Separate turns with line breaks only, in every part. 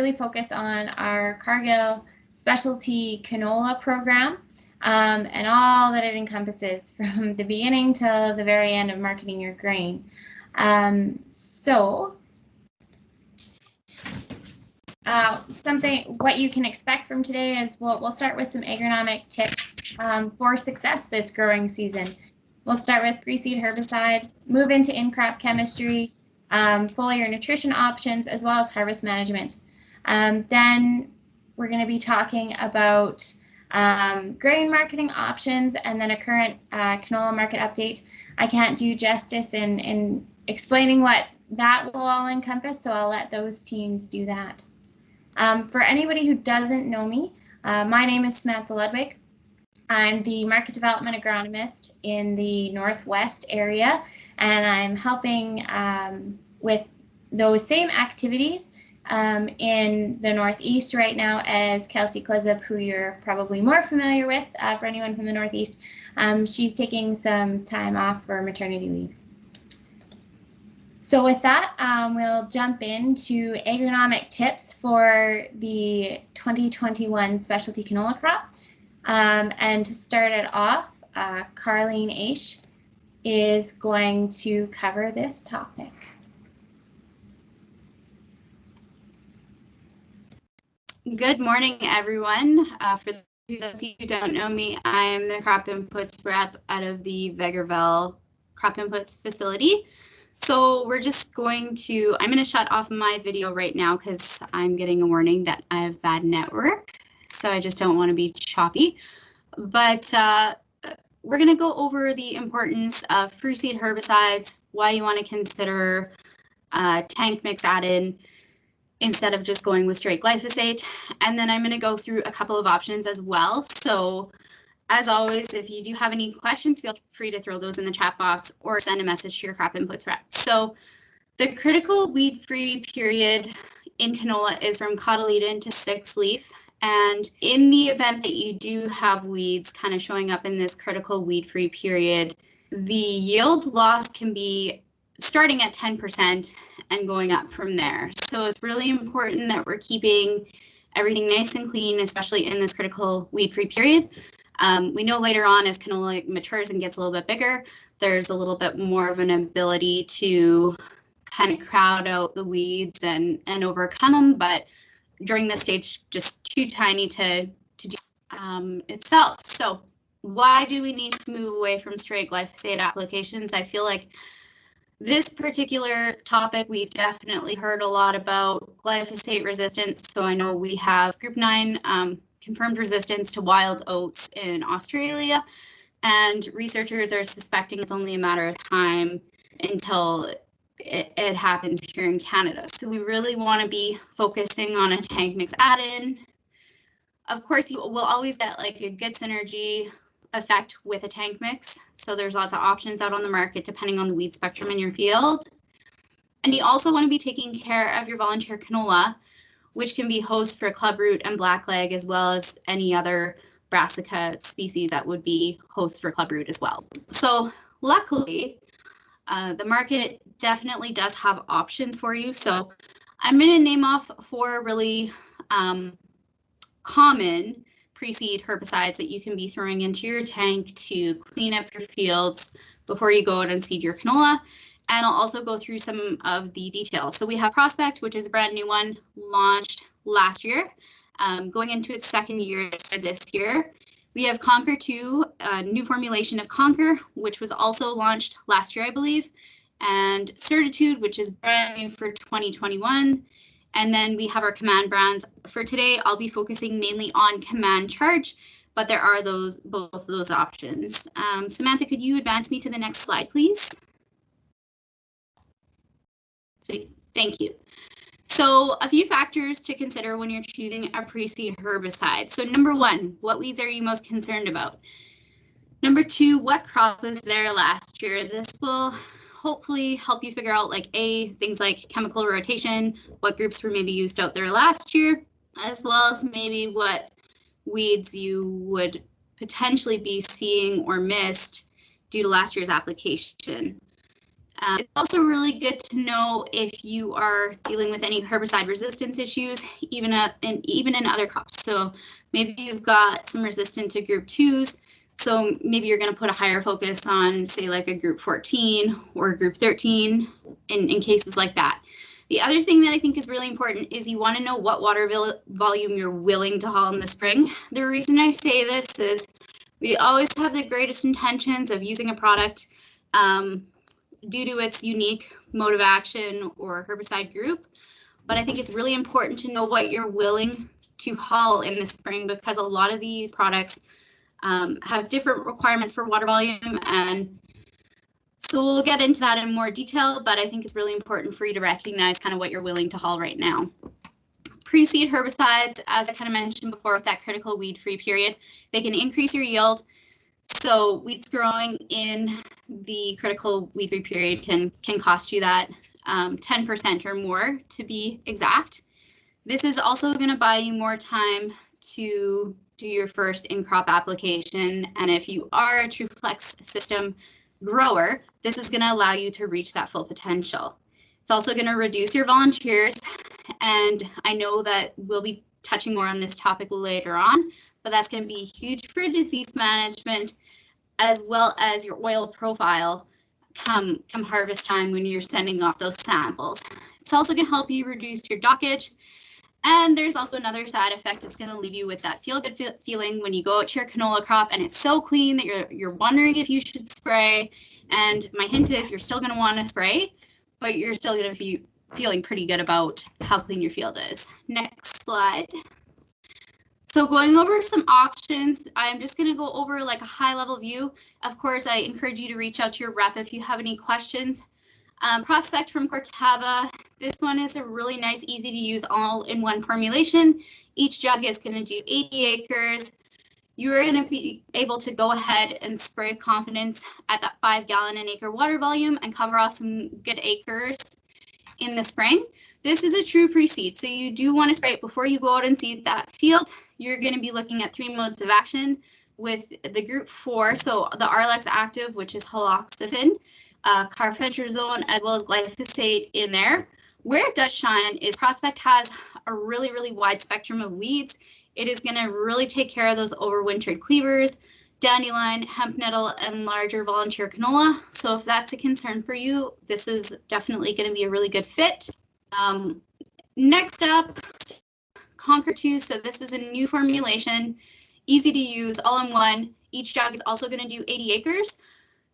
really focus on our Cargill specialty canola program and all that it encompasses from the beginning till the very end of marketing your grain. What you can expect from today is we'll start with some agronomic tips for success this growing season. We'll start with pre-seed herbicide, move into in-crop chemistry, foliar nutrition options, as well as harvest management. Then we're going to be talking about grain marketing options and then a current canola market update. I can't do justice in explaining what that will all encompass, so I'll let those teams do that. For anybody who doesn't know me, my name is Samantha Ludwig. I'm the market development agronomist in the Northwest area, and I'm helping with those same activities in the Northeast right now as Kelsey Klizup, who you're probably more familiar with for anyone from the Northeast. She's taking some time off for maternity leave. So with that, we'll jump into agronomic tips for the 2021 specialty canola crop. And to start it off, Carleen Aish is going to cover this topic.
Good morning, everyone. For those of you who don't know me, I'm the crop inputs rep out of the Vegreville crop inputs facility. So we're just I'm going to shut off my video right now because I'm getting a warning that I have bad network. So I just don't want to be choppy. But we're going to go over the importance of pre-seed herbicides, why you want to consider tank mix add-in instead of just going with straight glyphosate. And then I'm going to go through a couple of options as well. So as always, if you do have any questions, feel free to throw those in the chat box or send a message to your crop inputs rep. So the critical weed-free period in canola is from cotyledon to sixth leaf. And in the event that you do have weeds kind of showing up in this critical weed-free period, the yield loss can be starting at 10% and going up from there. So it's really important that we're keeping everything nice and clean, especially in this critical weed-free period. We know later on as canola matures and gets a little bit bigger, there's a little bit more of an ability to kind of crowd out the weeds and overcome them, but during this stage, just too tiny to do itself. So why do we need to move away from straight glyphosate applications? I feel like this particular topic, we've definitely heard a lot about glyphosate resistance. So I know we have group 9 confirmed resistance to wild oats in Australia, and researchers are suspecting it's only a matter of time until it happens here in Canada. So we really want to be focusing on a tank mix add-in. Of course, you will always get like a good synergy effect with a tank mix. So there's lots of options out on the market depending on the weed spectrum in your field. And you also want to be taking care of your volunteer canola, which can be host for clubroot and blackleg, as well as any other brassica species that would be host for clubroot as well. So luckily, the market definitely does have options for you. So I'm going to name off 4 really common pre-seed herbicides that you can be throwing into your tank to clean up your fields before you go out and seed your canola. And I'll also go through some of the details. So we have Prospect, which is a brand new one, launched last year, going into its second year this year. We have Conquer 2, a new formulation of Conquer, which was also launched last year, I believe, and Certitude, which is brand new for 2021. And then we have our Command brands. For today, I'll be focusing mainly on Command Charge, but there are both of those options. Samantha, could you advance me to the next slide, please? Sweet, thank you. So a few factors to consider when you're choosing a pre-seed herbicide. So number 1, what weeds are you most concerned about? Number 2, what crop was there last year? This will hopefully help you figure out things like chemical rotation, what groups were maybe used out there last year, as well as maybe what weeds you would potentially be seeing or missed due to last year's application. It's also really good to know if you are dealing with any herbicide resistance issues, even in other crops. So maybe you've got some resistance to group 2s. So maybe you're going to put a higher focus on, say, like a group 14 or group 13 in cases like that. The other thing that I think is really important is you want to know what water volume you're willing to haul in the spring. The reason I say this is we always have the greatest intentions of using a product due to its unique mode of action or herbicide group. But I think it's really important to know what you're willing to haul in the spring, because a lot of these products have different requirements for water volume. And so we'll get into that in more detail, but I think it's really important for you to recognize kind of what you're willing to haul right now. Pre-seed herbicides, as I kind of mentioned before, with that critical weed-free period, they can increase your yield. So weeds growing in the critical weed-free period can cost you that 10% or more, to be exact. This is also going to buy you more time to do your first in-crop application. And if you are a TrueFlex system grower, this is going to allow you to reach that full potential. It's also going to reduce your volunteers. And I know that we'll be touching more on this topic later on, but that's going to be huge for disease management, as well as your oil profile come harvest time when you're sending off those samples. It's also going to help you reduce your dockage. And there's also another side effect. It's going to leave you with that feel-good feeling when you go out to your canola crop and it's so clean that you're wondering if you should spray. And my hint is you're still going to want to spray, but you're still going to be feeling pretty good about how clean your field is. Next slide. So going over some options, I'm just going to go over like a high-level view. Of course, I encourage you to reach out to your rep if you have any questions. Prospect from Corteva. This one is a really nice, easy to use all-in-one formulation. Each jug is going to do 80 acres. You're going to be able to go ahead and spray with confidence at that 5 gallon an acre water volume and cover off some good acres in the spring. This is a true pre-seed, so you do want to spray it before you go out and seed that field. You're going to be looking at 3 modes of action with the group 4, so the Rlex active, which is haloxifin, carfentrazone, as well as glyphosate in there. Where it does shine is Prospect has a really, really wide spectrum of weeds. It is going to really take care of those overwintered cleavers, dandelion, hemp nettle, and larger volunteer canola. So if that's a concern for you, this is definitely going to be a really good fit. Next up, Conquer 2. So this is a new formulation, easy to use, all in one. Each jug is also going to do 80 acres.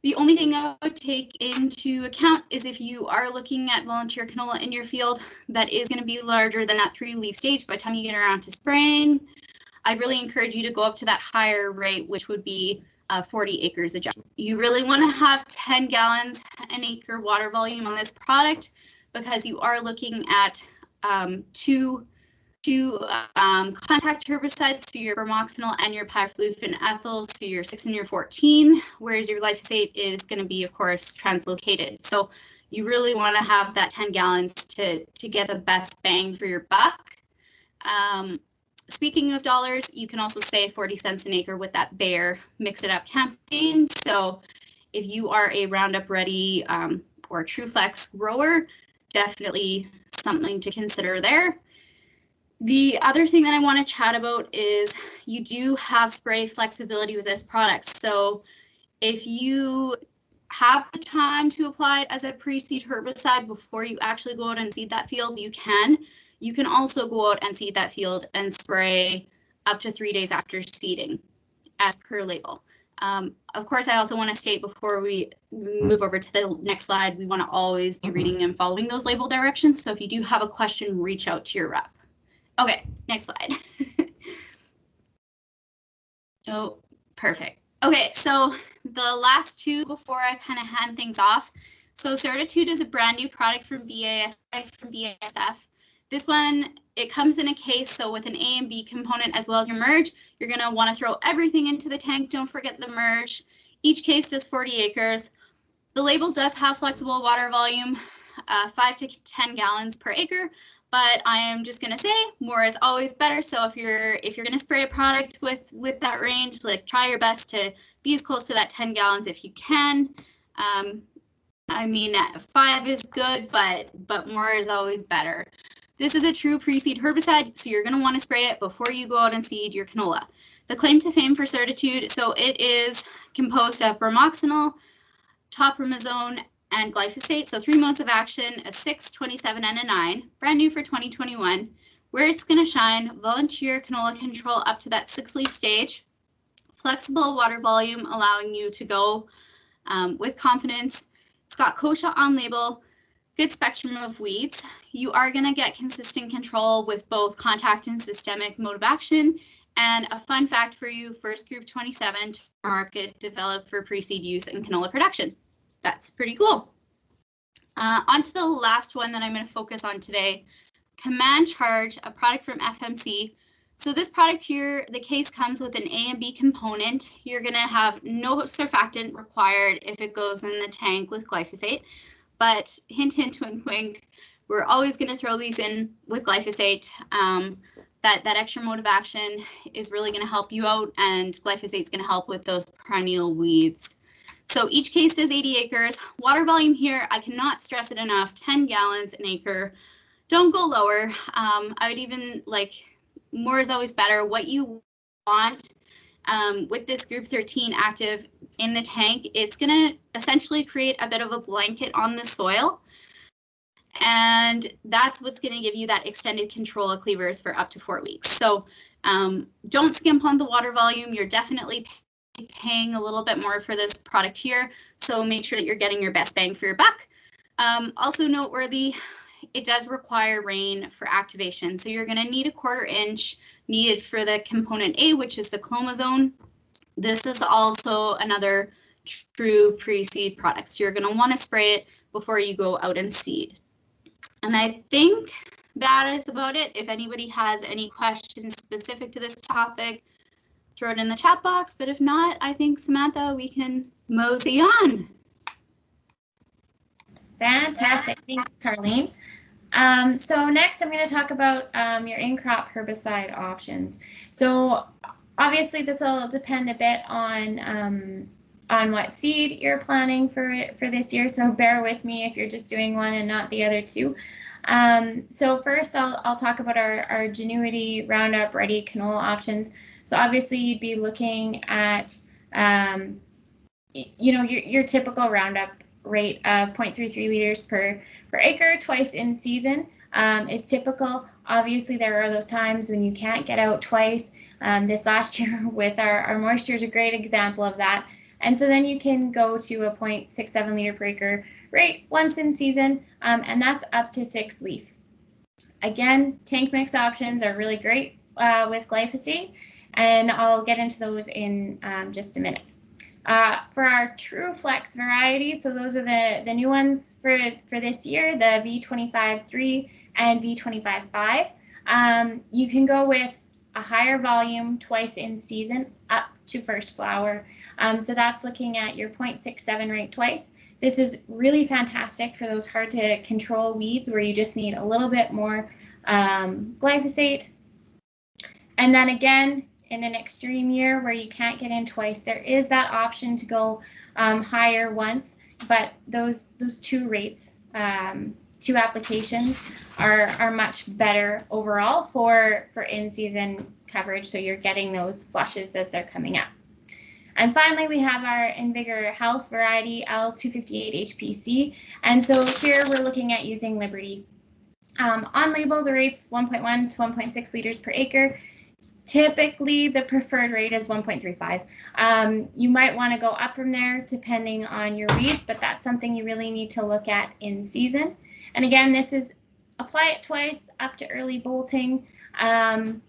The only thing I would take into account is if you are looking at volunteer canola in your field, that is going to be larger than that 3-leaf stage by the time you get around to spraying. I'd really encourage you to go up to that higher rate, which would be 40 acres a jug. You really want to have 10 gallons an acre water volume on this product, because you are looking at two contact herbicides, so your bromoxynil and your pyrflufen ethyl, so your 6 and your 14, whereas your glyphosate is going to be, of course, translocated. So you really want to have that 10 gallons to get the best bang for your buck. Speaking of dollars, you can also save 40 cents an acre with that Bayer Mix It Up campaign. So if you are a Roundup ready or TrueFlex grower, definitely something to consider there. The other thing that I want to chat about is you do have spray flexibility with this product. So if you have the time to apply it as a pre-seed herbicide before you actually go out and seed that field, you can. You can also go out and seed that field and spray up to 3 days after seeding, as per label. Of course, I also want to state before we move over to the next slide, we want to always be reading and following those label directions. So if you do have a question, reach out to your rep. Okay, next slide. Oh, perfect. Okay, so the last two before I kind of hand things off. So Certitude is a brand new product from BASF. This one, it comes in a case, so with an A and B component as well as your merge. You're going to want to throw everything into the tank. Don't forget the merge. Each case does 40 acres. The label does have flexible water volume, 5 to 10 gallons per acre. But I am just going to say more is always better. So if you're going to spray a product with that range, like try your best to be as close to that 10 gallons if you can. I mean, 5 is good, but more is always better. This is a true pre-seed herbicide, so you're going to want to spray it before you go out and seed your canola. The claim to fame for Certitude, so it is composed of bromoxynil, topramazone, and glyphosate, so 3 modes of action, a 6, 27, and a 9, brand new for 2021. Where it's going to shine, volunteer canola control up to that 6-leaf stage, flexible water volume allowing you to go with confidence. It's got kochia on label, good spectrum of weeds. You are going to get consistent control with both contact and systemic mode of action. And a fun fact for you, first group 27 to market developed for pre-seed use in canola production. That's pretty cool. On to the last one that I'm going to focus on today, Command Charge, a product from FMC. So this product here, the case comes with an A and B component. You're going to have no surfactant required if it goes in the tank with glyphosate. But hint, hint, wink, wink, we're always going to throw these in with glyphosate. That extra mode of action is really going to help you out, and glyphosate is going to help with those perennial weeds. So each case does 80 acres. Water volume here, I cannot stress it enough, 10 gallons an acre. Don't go lower. I would even more is always better. What you want with this group 13 active in the tank, it's going to essentially create a bit of a blanket on the soil. And that's what's going to give you that extended control of cleavers for up to 4 weeks. So don't skimp on the water volume. You're definitely paying a little bit more for this product here. So make sure that you're getting your best bang for your buck. Also noteworthy, it does require rain for activation. So you're going to need a 1/4 inch needed for the component A, which is the clomazone. This is also another true pre-seed product. So you're going to want to spray it before you go out and seed. And I think that is about it. If anybody has any questions specific to this topic, throw it in the chat box. But if not, I think, Samantha, we can mosey on.
Fantastic. Thanks, Carleen. So next I'm going to talk about your in-crop herbicide options. So obviously this will depend a bit on what seed you're planning for this year. So bear with me if you're just doing one and not the other two. So first I'll talk about our Genuity Roundup Ready canola options. So obviously you'd be looking at your typical Roundup rate of 0.33 liters per acre twice in season is typical. Obviously, there are those times when you can't get out twice. This last year with our moisture is a great example of that. And so then you can go to a 0.67 liter per acre rate once in season, and that's up to 6 leaf. Again, tank mix options are really great with glyphosate, and I'll get into those in just a minute. For our True Flex variety, so those are the new ones for this year, the V25-3 and V25-5. You can go with a higher volume twice in season up to first flower. So that's looking at your 0.67 rate twice. This is really fantastic for those hard to control weeds where you just need a little bit more glyphosate. And then again, in an extreme year where you can't get in twice, there is that option to go higher once, but those two rates, two applications are much better overall for in-season coverage, so you're getting those flushes as they're coming up. And finally, we have our Invigor Health variety L258 HPC, and so here we're looking at using Liberty. On label, the rate's 1.1 to 1.6 liters per acre. Typically, the preferred rate is 1.35. You might want to go up from there depending on your weeds, but that's something you really need to look at in season. And again, this is apply it twice up to early bolting. And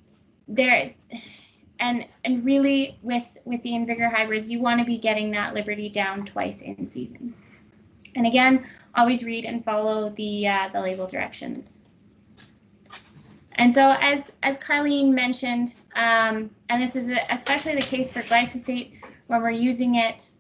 really with the Invigor hybrids, you want to be getting that Liberty down twice in season. And again, always read and follow the label directions. And so as Carleen mentioned, and this is especially the case for glyphosate, when we're using it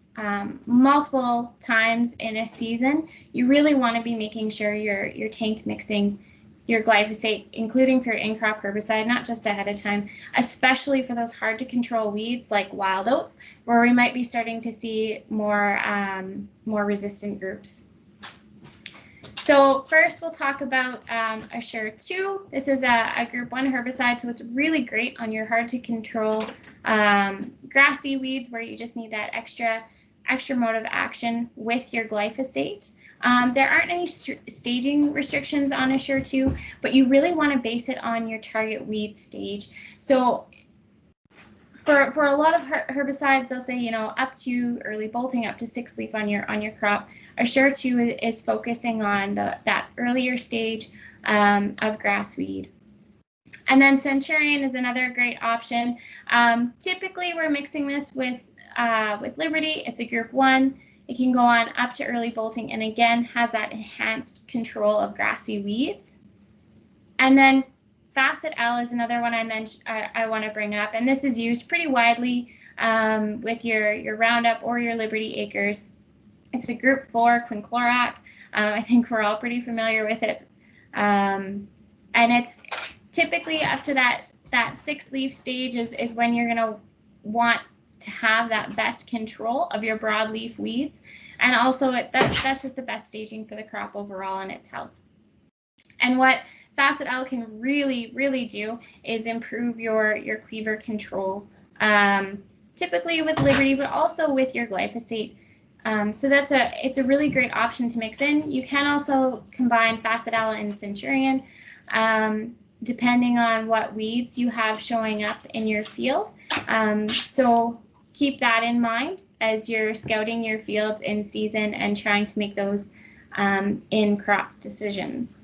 multiple times in a season, you really want to be making sure you're tank mixing your glyphosate, including for your in-crop herbicide, not just ahead of time, especially for those hard to control weeds like wild oats, where we might be starting to see more resistant groups. So first we'll talk about Assure 2. This is a group 1 herbicide, so it's really great on your hard to control grassy weeds where you just need that extra mode of action with your glyphosate. There aren't any staging restrictions on Assure 2, but you really want to base it on your target weed stage. So for a lot of herbicides, they'll say, you know, up to early bolting, up to 6 leaf on your crop. Assure 2 is focusing on that earlier stage of grass weed. And then Centurion is another great option. Typically, we're mixing this with Liberty. It's a group 1. It can go on up to early bolting, and again has that enhanced control of grassy weeds. And then Facet L is another one I want to bring up, and this is used pretty widely with your Roundup or your Liberty acres. It's a group 4 quinclorac. I think we're all pretty familiar with it, and it's typically up to that 6 leaf stage is when you're going to want to have that best control of your broadleaf weeds, and also that's just the best staging for the crop overall and its health. And what Facet L can really do is improve your cleaver control, typically with Liberty, but also with your glyphosate. So it's a really great option to mix in. You can also combine Facet L and Centurion, depending on what weeds you have showing up in your field. So keep that in mind as you're scouting your fields in season and trying to make those in crop decisions.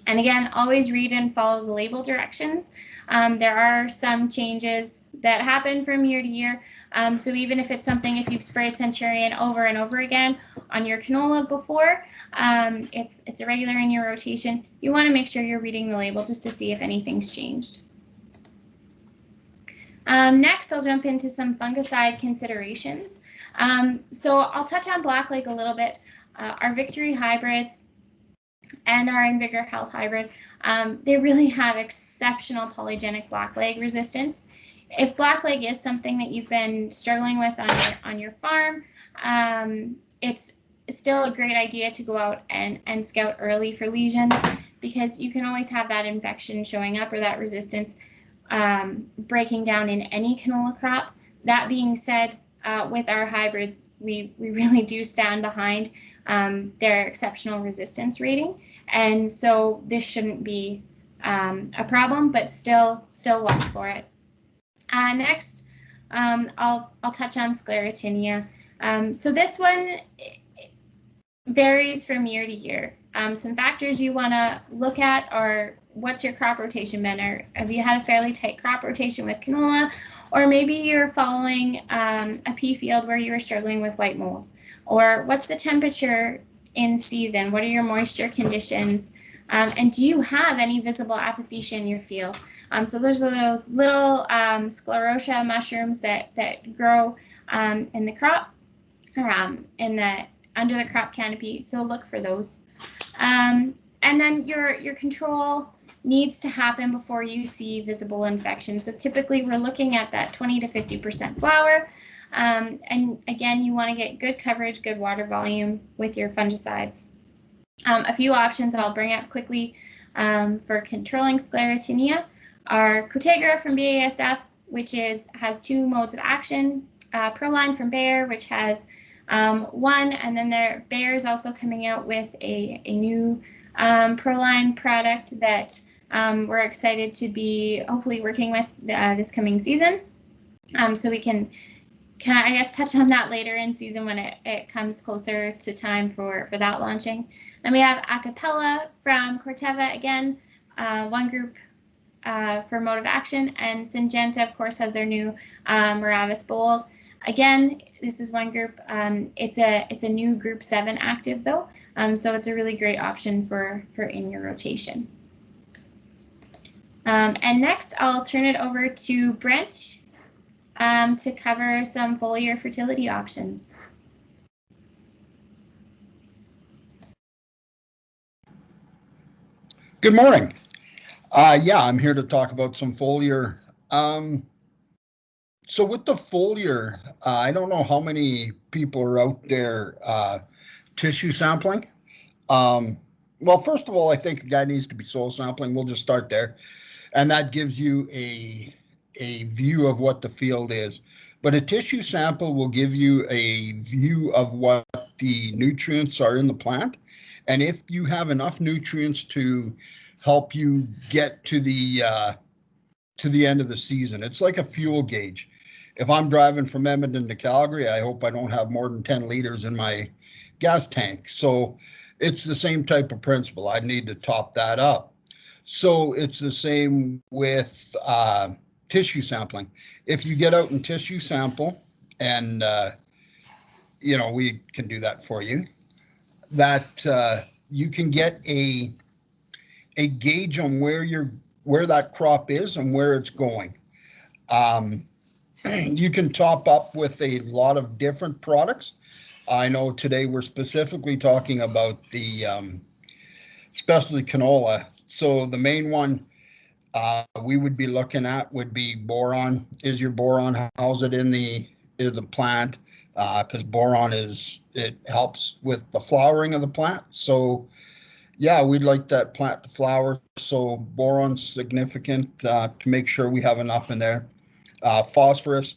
And again, always read and follow the label directions. There are some changes that happen from year to year. So even if it's something, if you've sprayed Centurion over and over again on your canola before, it's a regular in your rotation, you want to make sure you're reading the label just to see if anything's changed. Next, I'll jump into some fungicide considerations. So I'll touch on blackleg a little bit. Our Victory hybrids and our Invigor Health hybrid, they really have exceptional polygenic blackleg resistance. If blackleg is something that you've been struggling with on your farm, it's still a great idea to go out and scout early for lesions, because you can always have that infection showing up or that resistance breaking down in any canola crop. That being said, with our hybrids, we really do stand behind their exceptional resistance rating, and so this shouldn't be a problem, but still watch for it. Next, I'll touch on Sclerotinia. So this one varies from year to year. Some factors you want to look at are, what's your crop rotation been? Or have you had a fairly tight crop rotation with canola? Or maybe you're following a pea field where you were struggling with white mold. Or what's the temperature in season? What are your moisture conditions? And do you have any visible apothecia in your field? So there's those little sclerotia mushrooms that grow in the crop, under the crop canopy. So look for those. And then your control needs to happen before you see visible infection. So typically we're looking at that 20 to 50% flower. And again, you want to get good coverage, good water volume with your fungicides. A few options I'll bring up quickly for controlling Sclerotinia are Cotegra from BASF, which has 2 modes of action, Proline from Bayer, which has 1, and then Bayer's also coming out with a new Proline product that we're excited to be hopefully working with this coming season. So we can I guess touch on that later in season when it comes closer to time for that launching. Then we have Acapella from Corteva, again, one group for mode of action, and Syngenta, of course, has their new Moravis Bold. Again, this is one group. It's a new group 7 active though, so it's a really great option for in your rotation. And next, I'll turn it over to Brent to cover some foliar fertility options.
Good morning. Yeah, I'm here to talk about some foliar. So with the foliar, I don't know how many people are out there tissue sampling. Well, first of all, I think a guy needs to be soil sampling. We'll just start there. And that gives you a view of what the field is. But a tissue sample will give you a view of what the nutrients are in the plant. And if you have enough nutrients to help you get to the end of the season, it's like a fuel gauge. If I'm driving from Edmonton to Calgary, I hope I don't have more than 10 liters in my gas tank. So it's the same type of principle. I need to top that up. So it's the same with tissue sampling. If you get out and tissue sample, and we can do that for you, that you can get a gauge on where that crop is and where it's going. You can top up with a lot of different products. I know today we're specifically talking about the especially canola. So the main one we would be looking at would be boron. Is your boron housed in the plant? Because boron it helps with the flowering of the plant. So yeah, we'd like that plant to flower. So boron's significant to make sure we have enough in there. Phosphorus.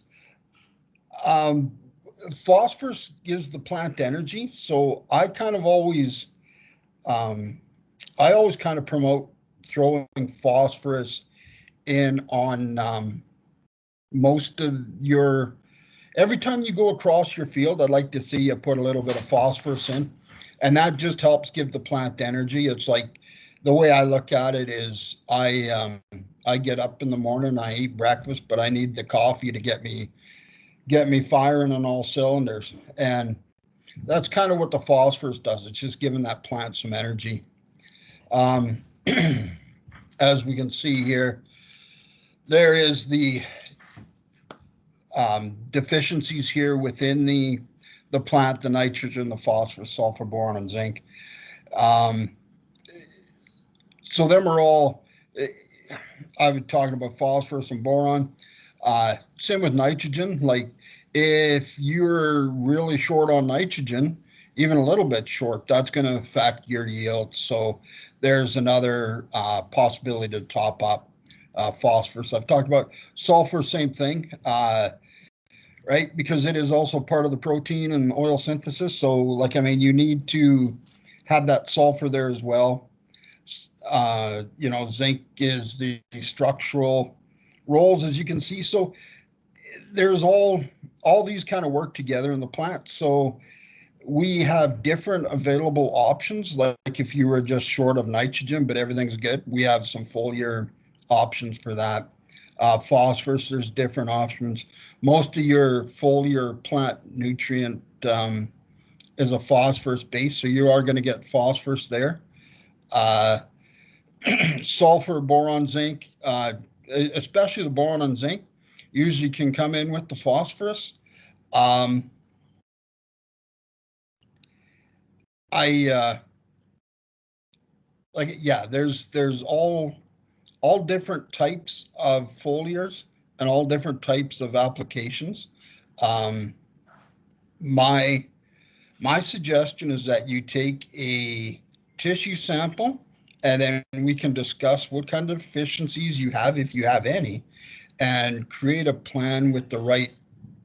Um, Phosphorus gives the plant energy. So I always kind of promote throwing phosphorus in on most of your, every time you go across your field, I'd like to see you put a little bit of phosphorus in, and that just helps give the plant energy. It's like, the way I look at it is I get up in the morning, I eat breakfast, but I need the coffee to get me firing on all cylinders. And that's kind of what the phosphorus does. It's just giving that plant some energy. As we can see here, there is the deficiencies here within the plant: the nitrogen, the phosphorus, sulfur, boron, and zinc. So them are all, I was talking about phosphorus and boron. Same with nitrogen. Like if you're really short on nitrogen, even a little bit short, that's going to affect your yield. So there's another possibility to top up phosphorus. I've talked about sulfur, same thing, right? Because it is also part of the protein and oil synthesis. So you need to have that sulfur there as well. Zinc is the structural roles, as you can see. So there's all these kind of work together in the plant. So we have different available options. Like if you were just short of nitrogen, but everything's good, we have some foliar options for that. Phosphorus, there's different options. Most of your foliar plant nutrient is a phosphorus base, so you are going to get phosphorus there. Sulfur, boron, zinc, especially the boron and zinc, usually can come in with the phosphorus. There's all different types of foliars and all different types of applications. My suggestion is that you take a tissue sample, and then we can discuss what kind of deficiencies you have, if you have any, and create a plan with the right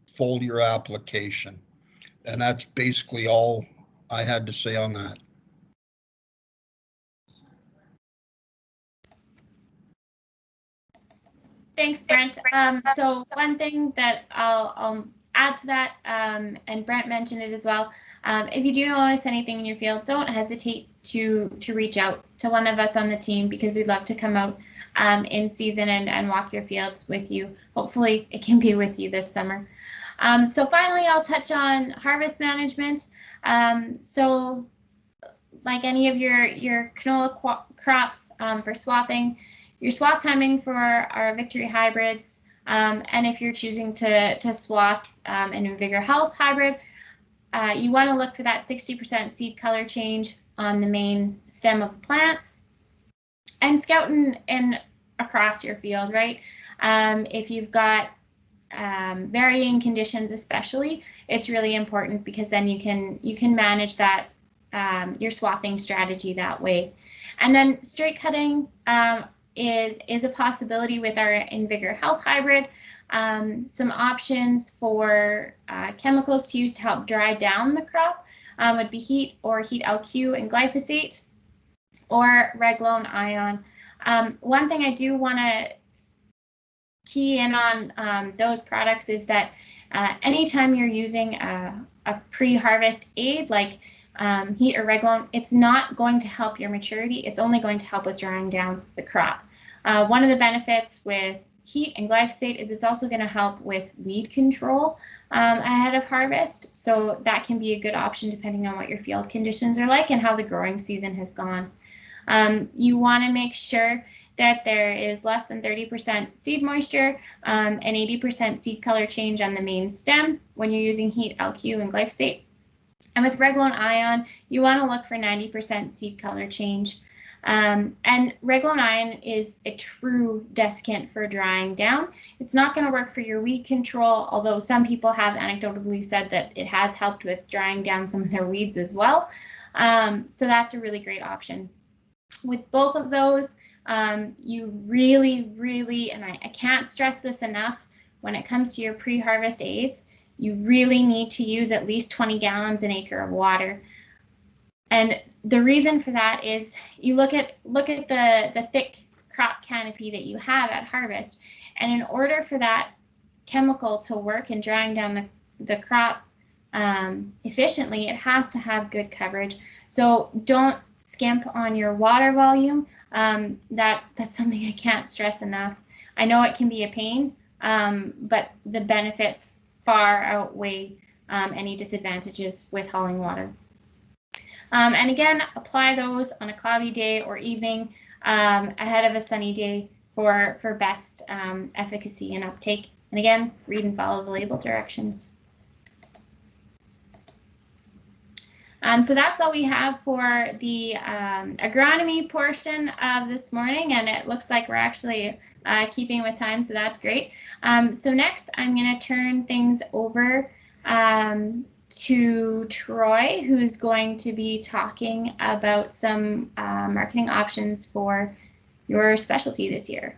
foliar application. And that's basically all I had to say on that.
Thanks, Brent. So one thing that I'll add to that, and Brent mentioned it as well, if you do notice anything in your field, don't hesitate to reach out to one of us on the team, because we'd love to come out in season and walk your fields with you. Hopefully it can be with you this summer. So finally, I'll touch on harvest management. So like any of your canola crops, for swathing, your swath timing for our Victory hybrids, and if you're choosing to swath an Vigor Health hybrid, you want to look for that 60% seed color change on the main stem of the plants, and scouting in across your field, right? If you've got varying conditions, especially, it's really important, because then you can manage that your swathing strategy that way. And then straight cutting is a possibility with our InVigor Health hybrid. Some options for chemicals to use to help dry down the crop would be heat or heat LQ and glyphosate, or Reglone Ion. One thing I do want to key in on those products is that anytime you're using a pre-harvest aid like heat or Reglone, it's not going to help your maturity. It's only going to help with drying down the crop. One of the benefits with heat and glyphosate is it's also going to help with weed control ahead of harvest. So that can be a good option depending on what your field conditions are like and how the growing season has gone. You want to make sure that there is less than 30% seed moisture and 80% seed color change on the main stem when you're using heat, LQ, and glyphosate. And with Reglone Ion, you want to look for 90% seed color change. And Reglone Ion is a true desiccant for drying down. It's not going to work for your weed control, although some people have anecdotally said that it has helped with drying down some of their weeds as well. So that's a really great option. With both of those, you really, and I can't stress this enough, when it comes to your pre-harvest aids, you really need to use at least 20 gallons an acre of water. And the reason for that is you look at the thick crop canopy that you have at harvest, and in order for that chemical to work in drying down the crop efficiently, it has to have good coverage. So don't skimp on your water volume. That's something I can't stress enough. I know it can be a pain, but the benefits far outweigh any disadvantages with hauling water. And again, apply those on a cloudy day or evening ahead of a sunny day for best efficacy and uptake. And again, read and follow the label directions. So that's all we have for the agronomy portion of this morning, and it looks like we're actually keeping with time, so that's great. So next, I'm going to turn things over to Troy, who's going to be talking about some marketing options for your specialty this year.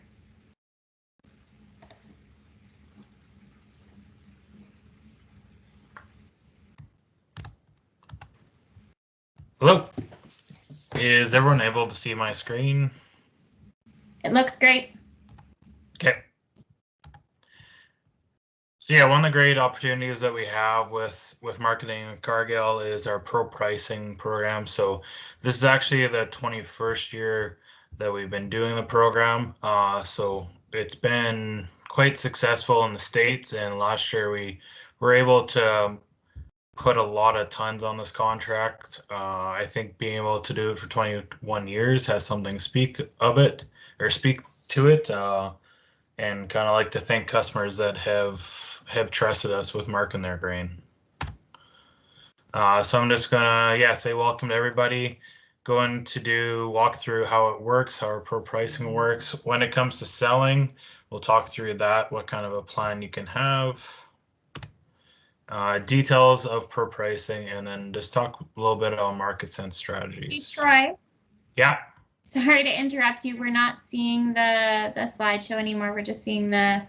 Hello. Is everyone able to see my screen?
It looks great.
Okay. So yeah, one of the great opportunities that we have with marketing and Cargill is our pro pricing program. So this is actually the 21st year that we've been doing the program. So it's been quite successful in the States, and last year we were able to put a lot of tons on this contract. I think being able to do it for 21 years has something to speak to it, and kind of like to thank customers that have trusted us with marking their grain. So I'm just gonna say welcome to everybody. Going to walk through how it works, how our pro pricing works. When it comes to selling, we'll talk through that, what kind of a plan you can have. Details of pro pricing, and then just talk a little bit about markets and strategies.
Hey, Troy.
Yeah.
Sorry to interrupt you. We're not seeing the slideshow anymore. We're just seeing the.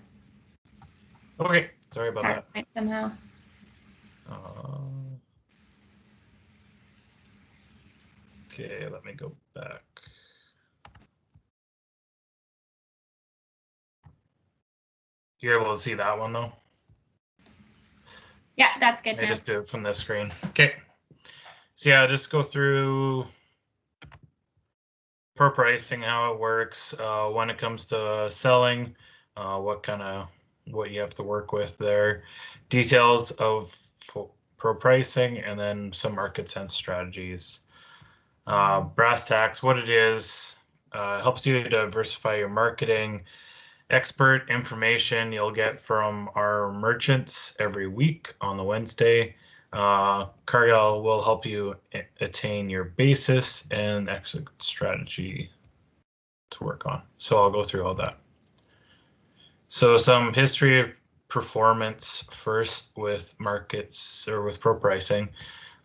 Okay. Sorry about that.
Somehow.
Okay, let me go back. You're able to see that one though?
Yeah, that's good.
I just do it from this screen. Okay. So yeah, just go through pro pricing, how it works, when it comes to selling, what you have to work with there, details of pro pricing, and then some market sense strategies. Brass tacks, what it is, helps you diversify your marketing. Expert information you'll get from our merchants every week on the Wednesday. Cargill will help you attain your basis and exit strategy to work on. So I'll go through all that. So some history of performance first with markets or with pro pricing.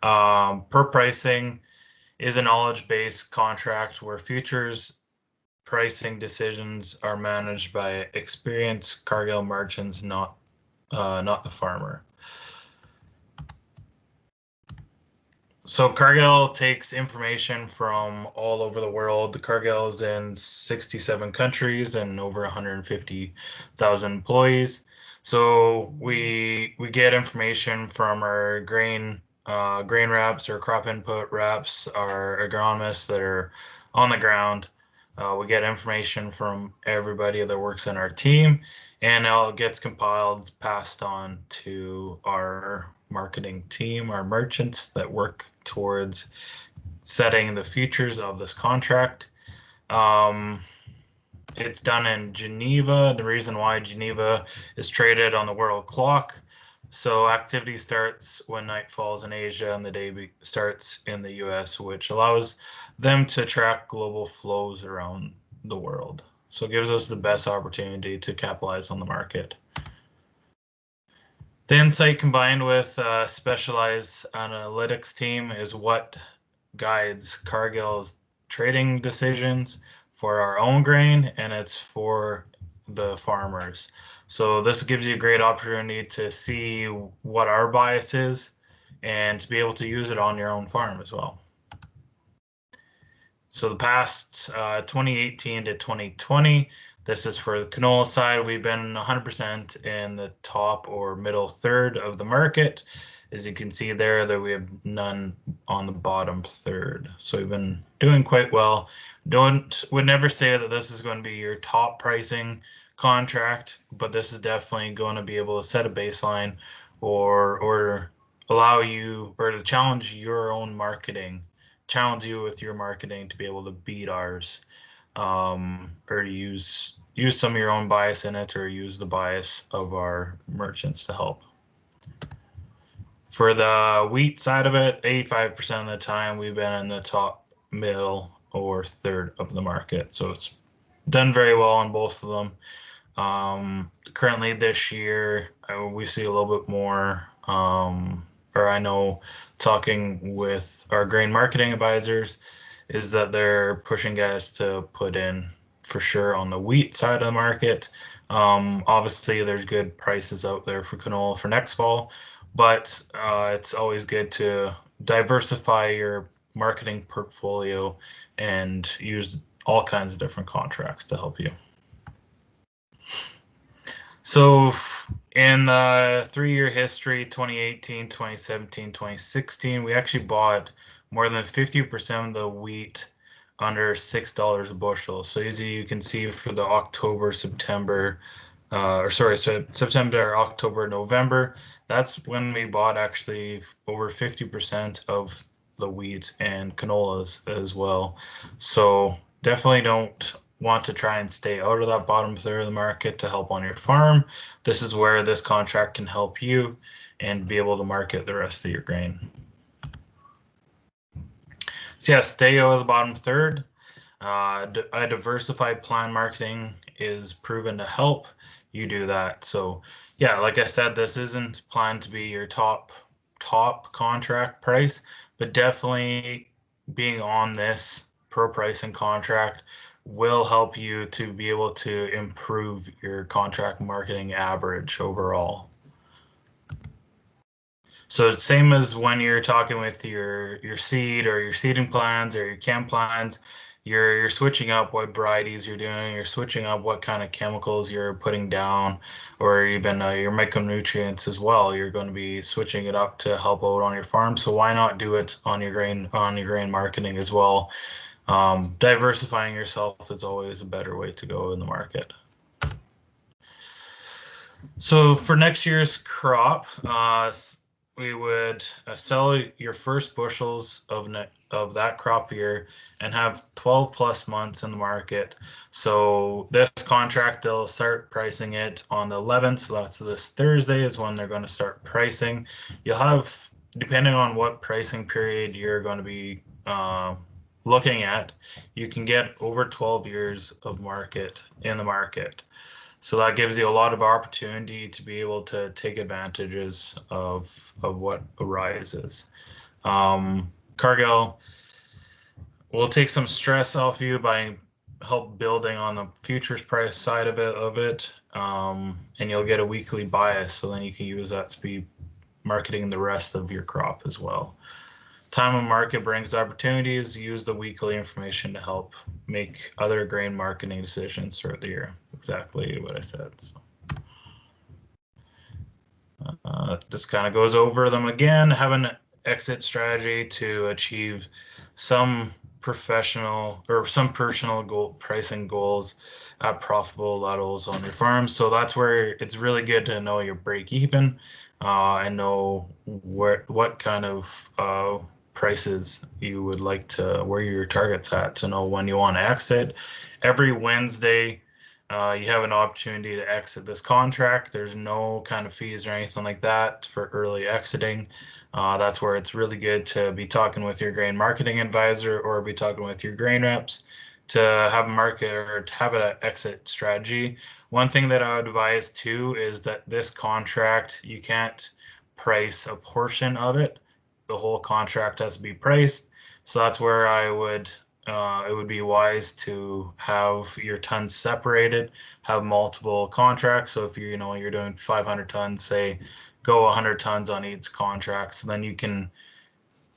Per pricing is a knowledge-based contract where futures pricing decisions are managed by experienced Cargill merchants, not the farmer. So Cargill takes information from all over the world. The Cargill is in 67 countries and over 150,000 employees. So we get information from our grain reps, our crop input reps, our agronomists that are on the ground. We get information from everybody that works in our team, and it all gets compiled, passed on to our marketing team, our merchants that work towards setting the futures of this contract. It's done in Geneva. The reason why Geneva is traded on the world clock. So activity starts when night falls in Asia and the day starts in the US, which allows them to track global flows around the world. So it gives us the best opportunity to capitalize on the market. The insight combined with a specialized analytics team is what guides Cargill's trading decisions for our own grain, and it's for the farmers. So this gives you a great opportunity to see what our bias is and to be able to use it on your own farm as well. So the past 2018 to 2020, this is for the canola side. We've been 100% in the top or middle third of the market. As you can see there, that we have none on the bottom third. So we've been doing quite well. Would never say that this is going to be your top pricing contract, but this is definitely going to be able to set a baseline or allow you or to challenge your own marketing, challenge you with your marketing to be able to beat ours, or use some of your own bias in it, or use the bias of our merchants to help. For the wheat side of it, 85% of the time we've been in the top, middle, or third of the market. So it's done very well on both of them. Currently this year, we see a little bit more, or I know talking with our grain marketing advisors, is that they're pushing guys to put in for sure on the wheat side of the market. Obviously, there's good prices out there for canola for next fall, but it's always good to diversify your marketing portfolio and use all kinds of different contracts to help you. So in the 3-year history, 2018, 2017, 2016, we actually bought more than 50% of the wheat under $6 a bushel. So as you can see for the October, September, September, October, November, that's when we bought actually over 50% of the wheat and canolas as well. So definitely don't want to try and stay out of that bottom third of the market to help on your farm. This is where this contract can help you and be able to market the rest of your grain. So yeah, stay out of the bottom third. A diversified plan marketing is proven to help you do that. So yeah, like I said, this isn't planned to be your top contract price, but definitely being on this pro pricing contract will help you to be able to improve your contract marketing average overall. So it's same as when you're talking with your seed or your seeding plans or your chem plans, you're switching up what varieties you're doing, you're switching up what kind of chemicals you're putting down, or even your micronutrients as well. You're going to be switching it up to help out on your farm. So why not do it on your grain marketing as well? Diversifying yourself is always a better way to go in the market. So for next year's crop, we would sell your first bushels of that crop year and have 12 plus months in the market. So this contract, they'll start pricing it on the 11th. So that's this Thursday is when they're going to start pricing. You'll have, depending on what pricing period you're going to be looking at, you can get over 12 years of market in the market. So that gives you a lot of opportunity to be able to take advantages of what arises. Cargill will take some stress off you by help building on the futures price side of it, and you'll get a weekly bias, so then you can use that to be marketing the rest of your crop as well. Time of market brings opportunities. Use the weekly information to help make other grain marketing decisions throughout the year. Exactly what I said. So. This kind of goes over them again. Have an exit strategy to achieve some professional or some personal goal pricing goals at profitable levels on your farm. So that's where it's really good to know your break even and know what kind of prices you would like to, where your target's at, to know when you want to exit. Every Wednesday, you have an opportunity to exit this contract. There's no kind of fees or anything like that for early exiting. That's where it's really good to be talking with your grain marketing advisor or be talking with your grain reps to have a market or to have an exit strategy. One thing that I would advise too is that this contract, you can't price a portion of it. The whole contract has to be priced. So that's where I would it would be wise to have your tons separated, have multiple contracts. So if you're doing 500 tons, say, go 100 tons on each contract. So then you can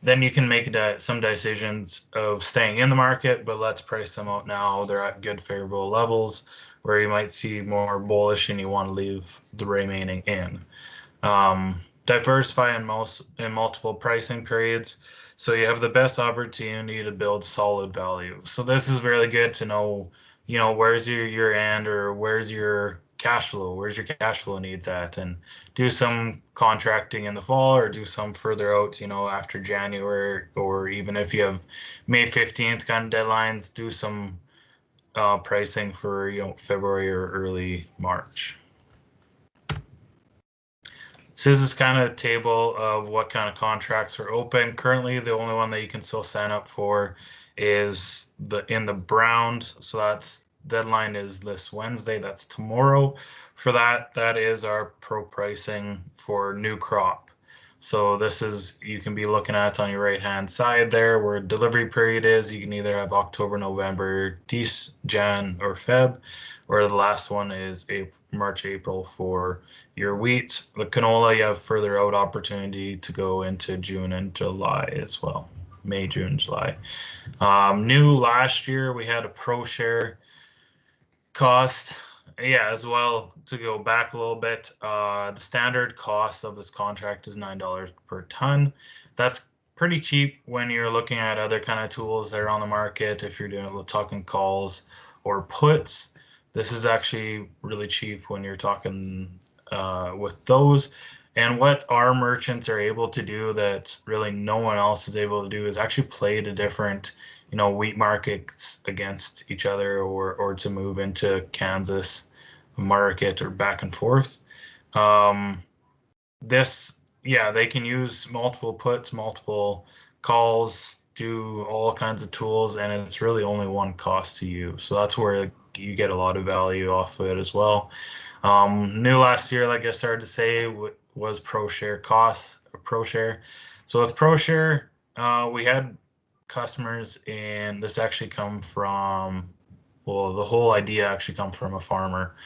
make some decisions of staying in the market, but let's price them out now. They're at good favorable levels where you might see more bullish and you want to leave the remaining in. Diversify in multiple pricing periods, so you have the best opportunity to build solid value. So this is really good to know, where's your year end, or where's your cash flow needs at, and do some contracting in the fall or do some further out, after January, or even if you have May 15th kind of deadlines, do some pricing for February or early March. So this is kind of a table of what kind of contracts are open. Currently, the only one that you can still sign up for is in the brown. So that's deadline is this Wednesday. That's tomorrow. For that is our pro pricing for new crop. So this is, you can be looking at on your right hand side there where delivery period is. You can either have October, November, Jan, or Feb, or the last one is March, April for your wheat. The canola, you have further out opportunity to go into June and July as well. May, June, July. New last year, we had a pro share cost. Yeah, as well, to go back a little bit, the standard cost of this contract is $9 per ton. That's pretty cheap when you're looking at other kind of tools that are on the market. If you're talking calls or puts, this is actually really cheap when you're talking with those. And what our merchants are able to do that really no one else is able to do is actually play to different wheat markets against each other, or to move into Kansas market or back and forth. They can use multiple puts, multiple calls, do all kinds of tools, and it's really only one cost to you. So that's where you get a lot of value off of it as well. New last year, like I started to say, was pro share. So with pro share, we had customers, and this actually come from, well, the whole idea actually come from a farmer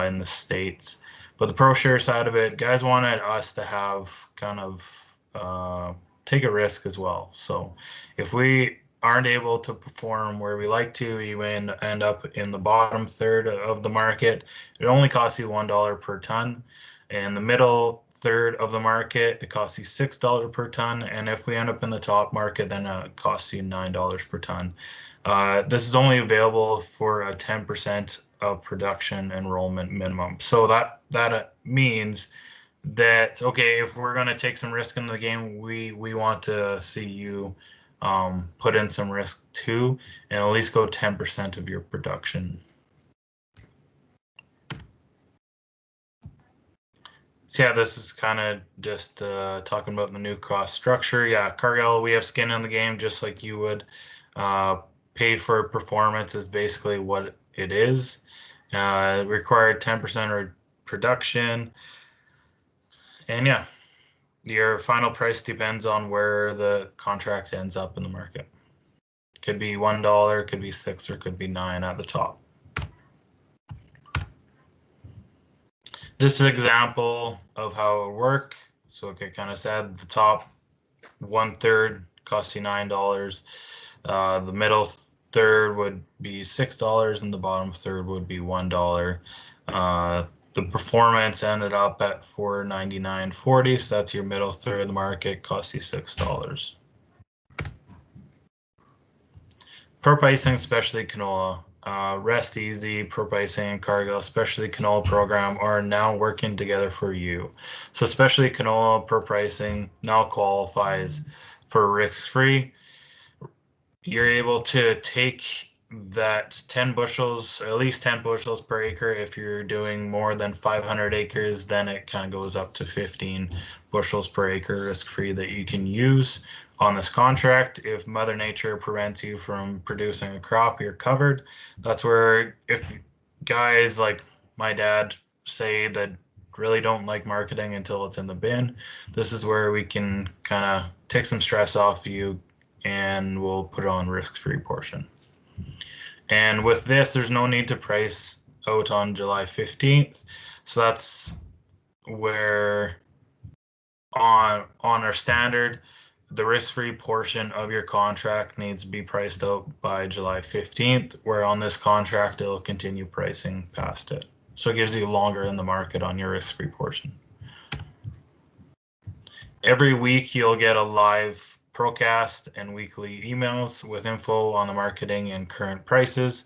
in the States. But the pro share side of it, guys wanted us to have kind of take a risk as well. So if we aren't able to perform where we like to, you end up in the bottom third of the market. It only costs you $1 per ton. In the middle third of the market, it costs you $6 per ton. And if we end up in the top market, then it costs you $9 per ton. This is only available for a 10% of production enrollment minimum. So that means that, okay, if we're going to take some risk in the game, we want to see you put in some risk too, and at least go 10% of your production. So yeah, this is kind of just talking about the new cost structure. Yeah, Cargill, we have skin in the game just like you would. Pay for performance is basically what it is. Required 10% production. And yeah, your final price depends on where the contract ends up in the market. Could be $1, could be $6, or could be $9 at the top. This is an example of how it would work. So like I kind of said, the top 1/3 costs you $9. The middle third would be $6, and the bottom third would be $1. The performance ended up at $4.99.40, so that's your middle third of the market, costs you $6. Pro pricing, specialty canola. Rest Easy, Pro Pricing, and Cargill Specialty Canola Program are now working together for you. So Specialty Canola Pro Pricing now qualifies for risk-free. You're able to take that 10 bushels, at least 10 bushels per acre. If you're doing more than 500 acres, then it kind of goes up to 15 bushels per acre risk-free that you can use on this contract. If Mother Nature prevents you from producing a crop, you're covered. That's where, if guys like my dad say that really don't like marketing until it's in the bin, this is where we can kind of take some stress off you, and we'll put it on risk-free portion. And with this, there's no need to price out on July 15th. So that's where on our standard, the risk-free portion of your contract needs to be priced out by July 15th, where on this contract, it'll continue pricing past it. So it gives you longer in the market on your risk-free portion. Every week, you'll get a live procast and weekly emails with info on the marketing and current prices.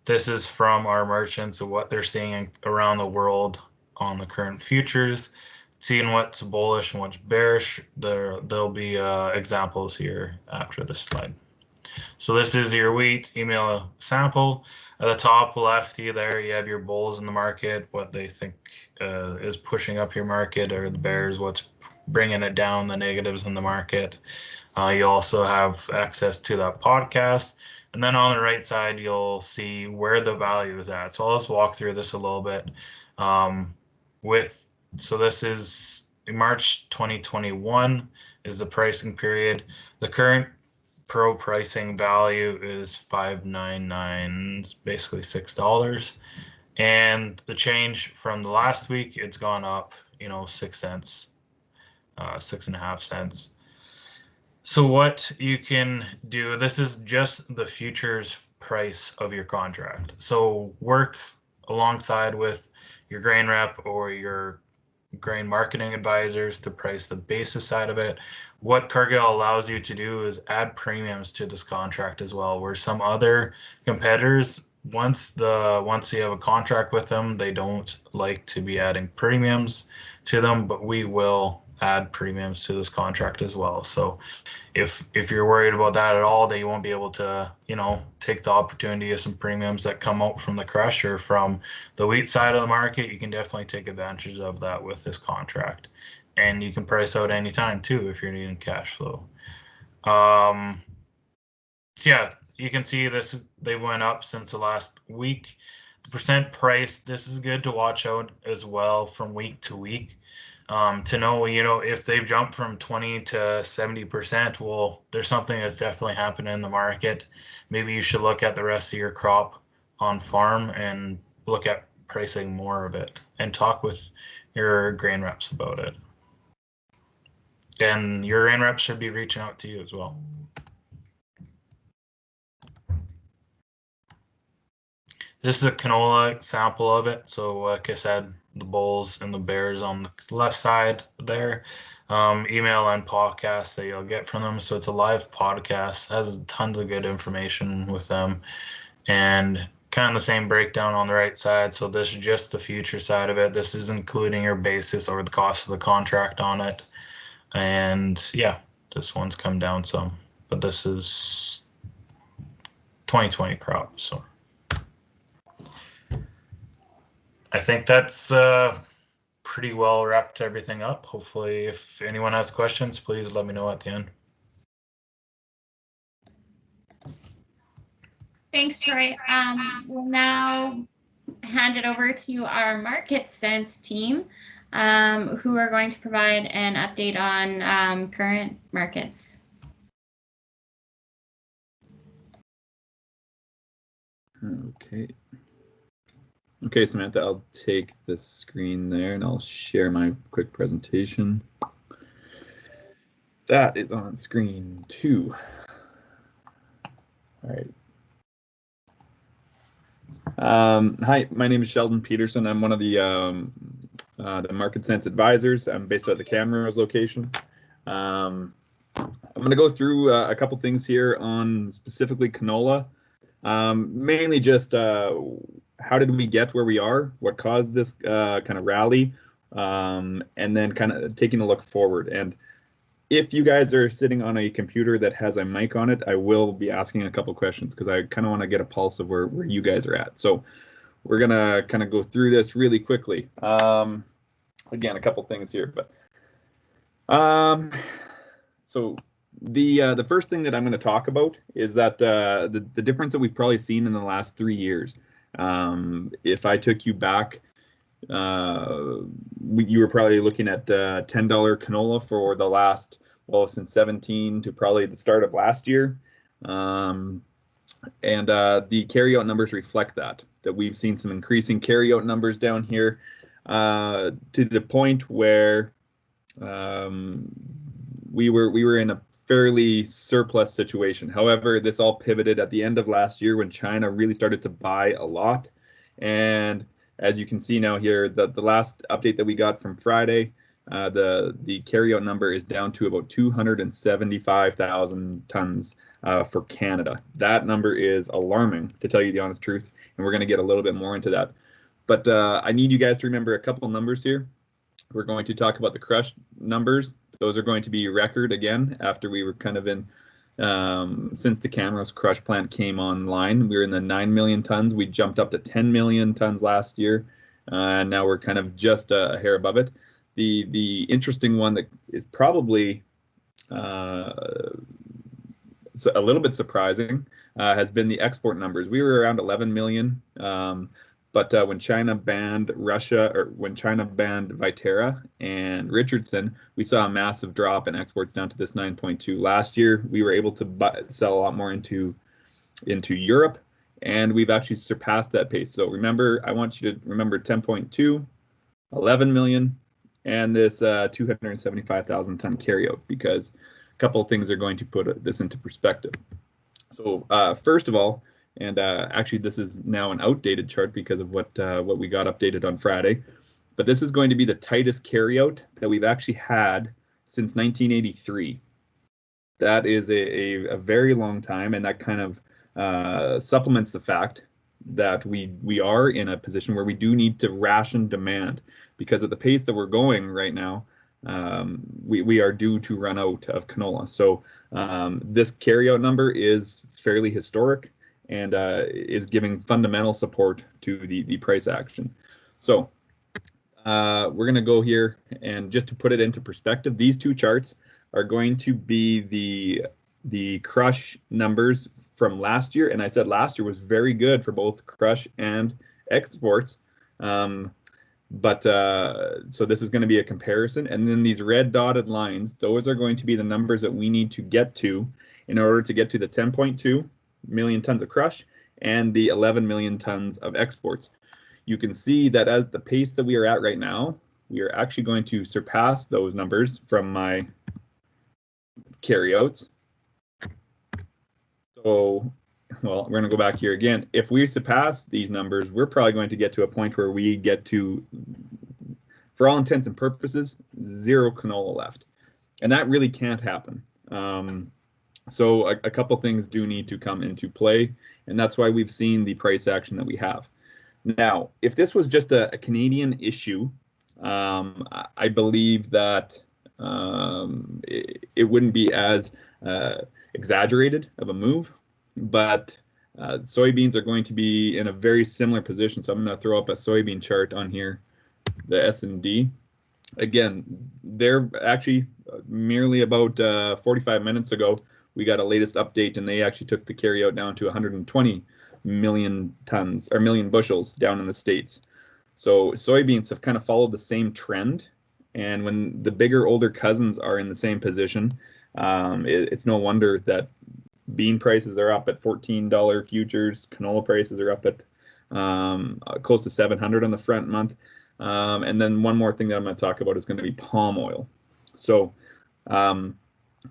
This is from our merchants of what they're seeing around the world on the current futures, seeing what's bullish and what's bearish. There'll be examples here after this slide. So this is your wheat email sample. At the top left there, you have your bulls in the market, what they think is pushing up your market, or the bears, what's bringing it down, the negatives in the market. You also have access to that podcast. And then on the right side, you'll see where the value is at. So let's walk through this a little bit. So this is March 2021 is the pricing period. The current pro pricing value is $5.99, basically $6. And the change from the last week, it's gone up, 6 cents, 6.5 cents. So what you can do, this is just the futures price of your contract. So work alongside with your grain rep or your grain marketing advisors to price the basis side of it. What Cargill allows you to do is add premiums to this contract as well, where some other competitors, once you have a contract with them, they don't like to be adding premiums to them, but we will add premiums to this contract as well. So if you're worried about that at all, that you won't be able to, take the opportunity of some premiums that come out from the crush or from the wheat side of the market, you can definitely take advantage of that with this contract. And you can price out anytime too if you're needing cash flow. So yeah, you can see this, they went up since the last week. The percent price, this is good to watch out as well from week to week. To know, if they've jumped from 20 to 70%, well, there's something that's definitely happening in the market. Maybe you should look at the rest of your crop on farm and look at pricing more of it and talk with your grain reps about it. And your grain reps should be reaching out to you as well. This is a canola sample of it. So like I said, the bulls and the bears on the left side there, email and podcast that you'll get from them. So it's a live podcast, has tons of good information with them, and kind of the same breakdown on the right side. So this is just the future side of it. This is including your basis or the cost of the contract on it. And yeah, this one's come down some, but this is 2020 crop. So I think that's pretty well wrapped everything up. Hopefully, if anyone has questions, please let me know at the end.
Thanks, Troy. We'll now hand it over to our Market Sense team. who are going to provide an update on current markets.
Okay, Samantha, I'll take the screen there and I'll share my quick presentation. That is on screen 2. All right. Hi, my name is Sheldon Peterson. I'm one of the Market Sense advisors. I'm based at the Camrose location. I'm going to go through a couple things here on specifically canola. Mainly just how did we get where we are, what caused this kind of rally, and then kind of taking a look forward. And if you guys are sitting on a computer that has a mic on it, I will be asking a couple questions because I kind of want to get a pulse of where you guys are at. So we're going to kind of go through this really quickly. Again, a couple things here, but so the first thing that I'm going to talk about is that the difference that we've probably seen in the last 3 years. If I took you back, you were probably looking at $10 canola for the last, well, since 17 to probably the start of last year. And the carryout numbers reflect that we've seen some increasing carryout numbers down here to the point where we were in a fairly surplus situation. However, this all pivoted at the end of last year when China really started to buy a lot. And as you can see now here, the last update that we got from Friday, the carryout number is down to about 275,000 tons for Canada. That number is alarming, to tell you the honest truth, and we're going to get a little bit more into that. But I need you guys to remember a couple numbers here. We're going to talk about the crush numbers. Those are going to be record again after we were kind of in, since the Camrose crush plant came online. We were in the 9 million tons. We jumped up to 10 million tons last year. And now we're kind of just a hair above it. The interesting one that is probably a little bit surprising has been the export numbers. We were around 11 million. But when China banned Russia, or when China banned Viterra and Richardson, we saw a massive drop in exports down to this 9.2. Last year, we were able to sell a lot more into Europe, and we've actually surpassed that pace. So remember, I want you to remember 10.2, 11 million, and this 275,000 ton carryout, because a couple of things are going to put this into perspective. So first of all, and actually, this is now an outdated chart because of what we got updated on Friday. But this is going to be the tightest carryout that we've actually had since 1983. That is a very long time, and that kind of supplements the fact that we are in a position where we do need to ration demand, because at the pace that we're going right now, we are due to run out of canola. So this carryout number is fairly historic, and is giving fundamental support to the price action. So we're going to go here, and just to put it into perspective, these two charts are going to be the crush numbers from last year. And I said last year was very good for both crush and exports. So this is going to be a comparison. And then these red dotted lines, those are going to be the numbers that we need to get to in order to get to the 10.2 million tons of crush and the 11 million tons of exports. You can see that as the pace that we are at right now, we are actually going to surpass those numbers from my carryouts. So, well, we're going to go back here again. If we surpass these numbers, we're probably going to get to a point where we get to, for all intents and purposes, 0 canola left. And that really can't happen. So a couple things do need to come into play, and that's why we've seen the price action that we have. Now, if this was just a Canadian issue, I believe that it wouldn't be as exaggerated of a move, but soybeans are going to be in a very similar position. So I'm going to throw up a soybean chart on here, the S&D. Again, they're actually merely about 45 minutes ago, we got a latest update, and they actually took the carryout down to 120 million tons, or million bushels down in the States. So soybeans have kind of followed the same trend. And when the bigger, older cousins are in the same position, it's no wonder that bean prices are up at $14 futures. Canola prices are up at close to 700 on the front month. And then one more thing that I'm going to talk about is going to be palm oil. So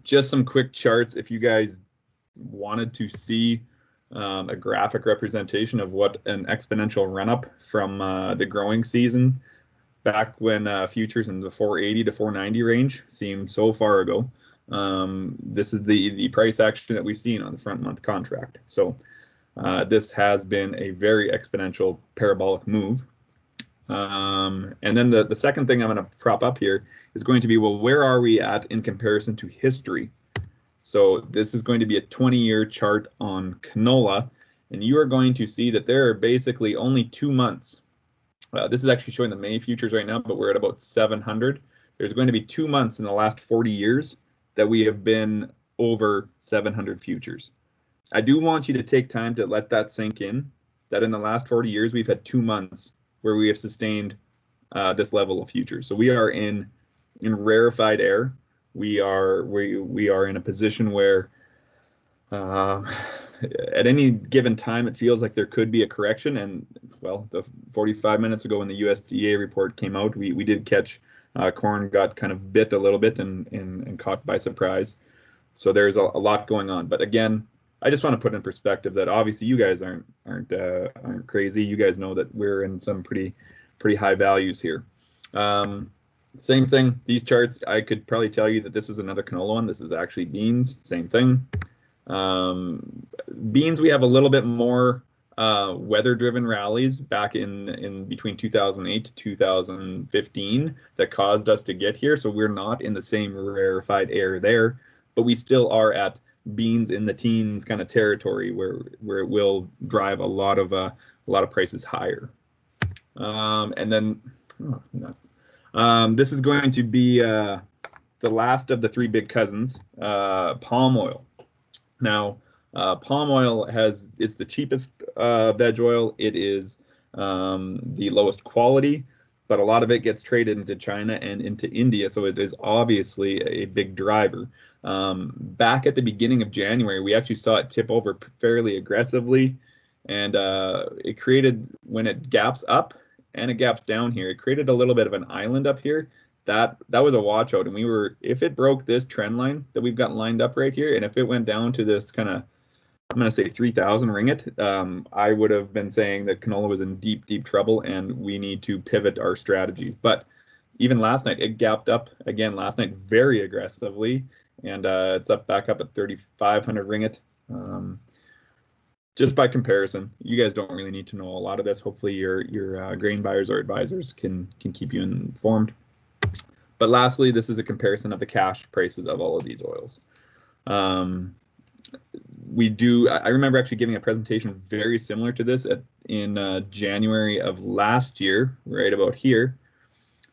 just some quick charts. If you guys wanted to see a graphic representation of what an exponential run-up from the growing season back when futures in the 480 to 490 range seemed so far ago, this is the price action that we've seen on the front month contract. So this has been a very exponential parabolic move. And then the second thing I'm going to prop up here is going to be, well, where are we at in comparison to history? So this is going to be a 20-year chart on canola, and you are going to see that there are basically only 2 months. This is actually showing the May futures right now, but we're at about 700. There's going to be 2 months in the last 40 years that we have been over 700 futures. I do want you to take time to let that sink in, that in the last 40 years, we've had 2 months where we have sustained this level of futures. So we are in rarefied air. We are in a position where at any given time it feels like there could be a correction. And well, the 45 minutes ago when the USDA report came out, we did catch corn got kind of bit a little bit and caught by surprise. So there's a lot going on. But again, I just want to put in perspective that obviously you guys aren't crazy. You guys know that we're in some pretty high values here. Same thing, these charts, I could probably tell you that this is another canola one. This is actually beans, same thing. Beans, we have a little bit more weather-driven rallies back in between 2008 to 2015 that caused us to get here. So we're not in the same rarefied air there, but we still are at beans in the teens kind of territory where it will drive a lot of prices higher. And then nuts. This is going to be the last of the three big cousins, palm oil. Now, palm oil it's the cheapest veg oil. It is the lowest quality, but a lot of it gets traded into China and into India, so it is obviously a big driver. Back at the beginning of January, we actually saw it tip over fairly aggressively, and it created, when it gaps up and it gaps down here, it created a little bit of an island up here. That was a watch out, and if it broke this trend line that we've got lined up right here, and if it went down to this kind of, I'm going to say 3,000 ringgit, I would have been saying that canola was in deep trouble and we need to pivot our strategies. But even last night, it gapped up again last night very aggressively, and it's back up at 3,500 ringgit. Just by comparison, you guys don't really need to know a lot of this. Hopefully your grain buyers or advisors can keep you informed. But lastly, this is a comparison of the cash prices of all of these oils. I remember actually giving a presentation very similar to this in January of last year, right about here.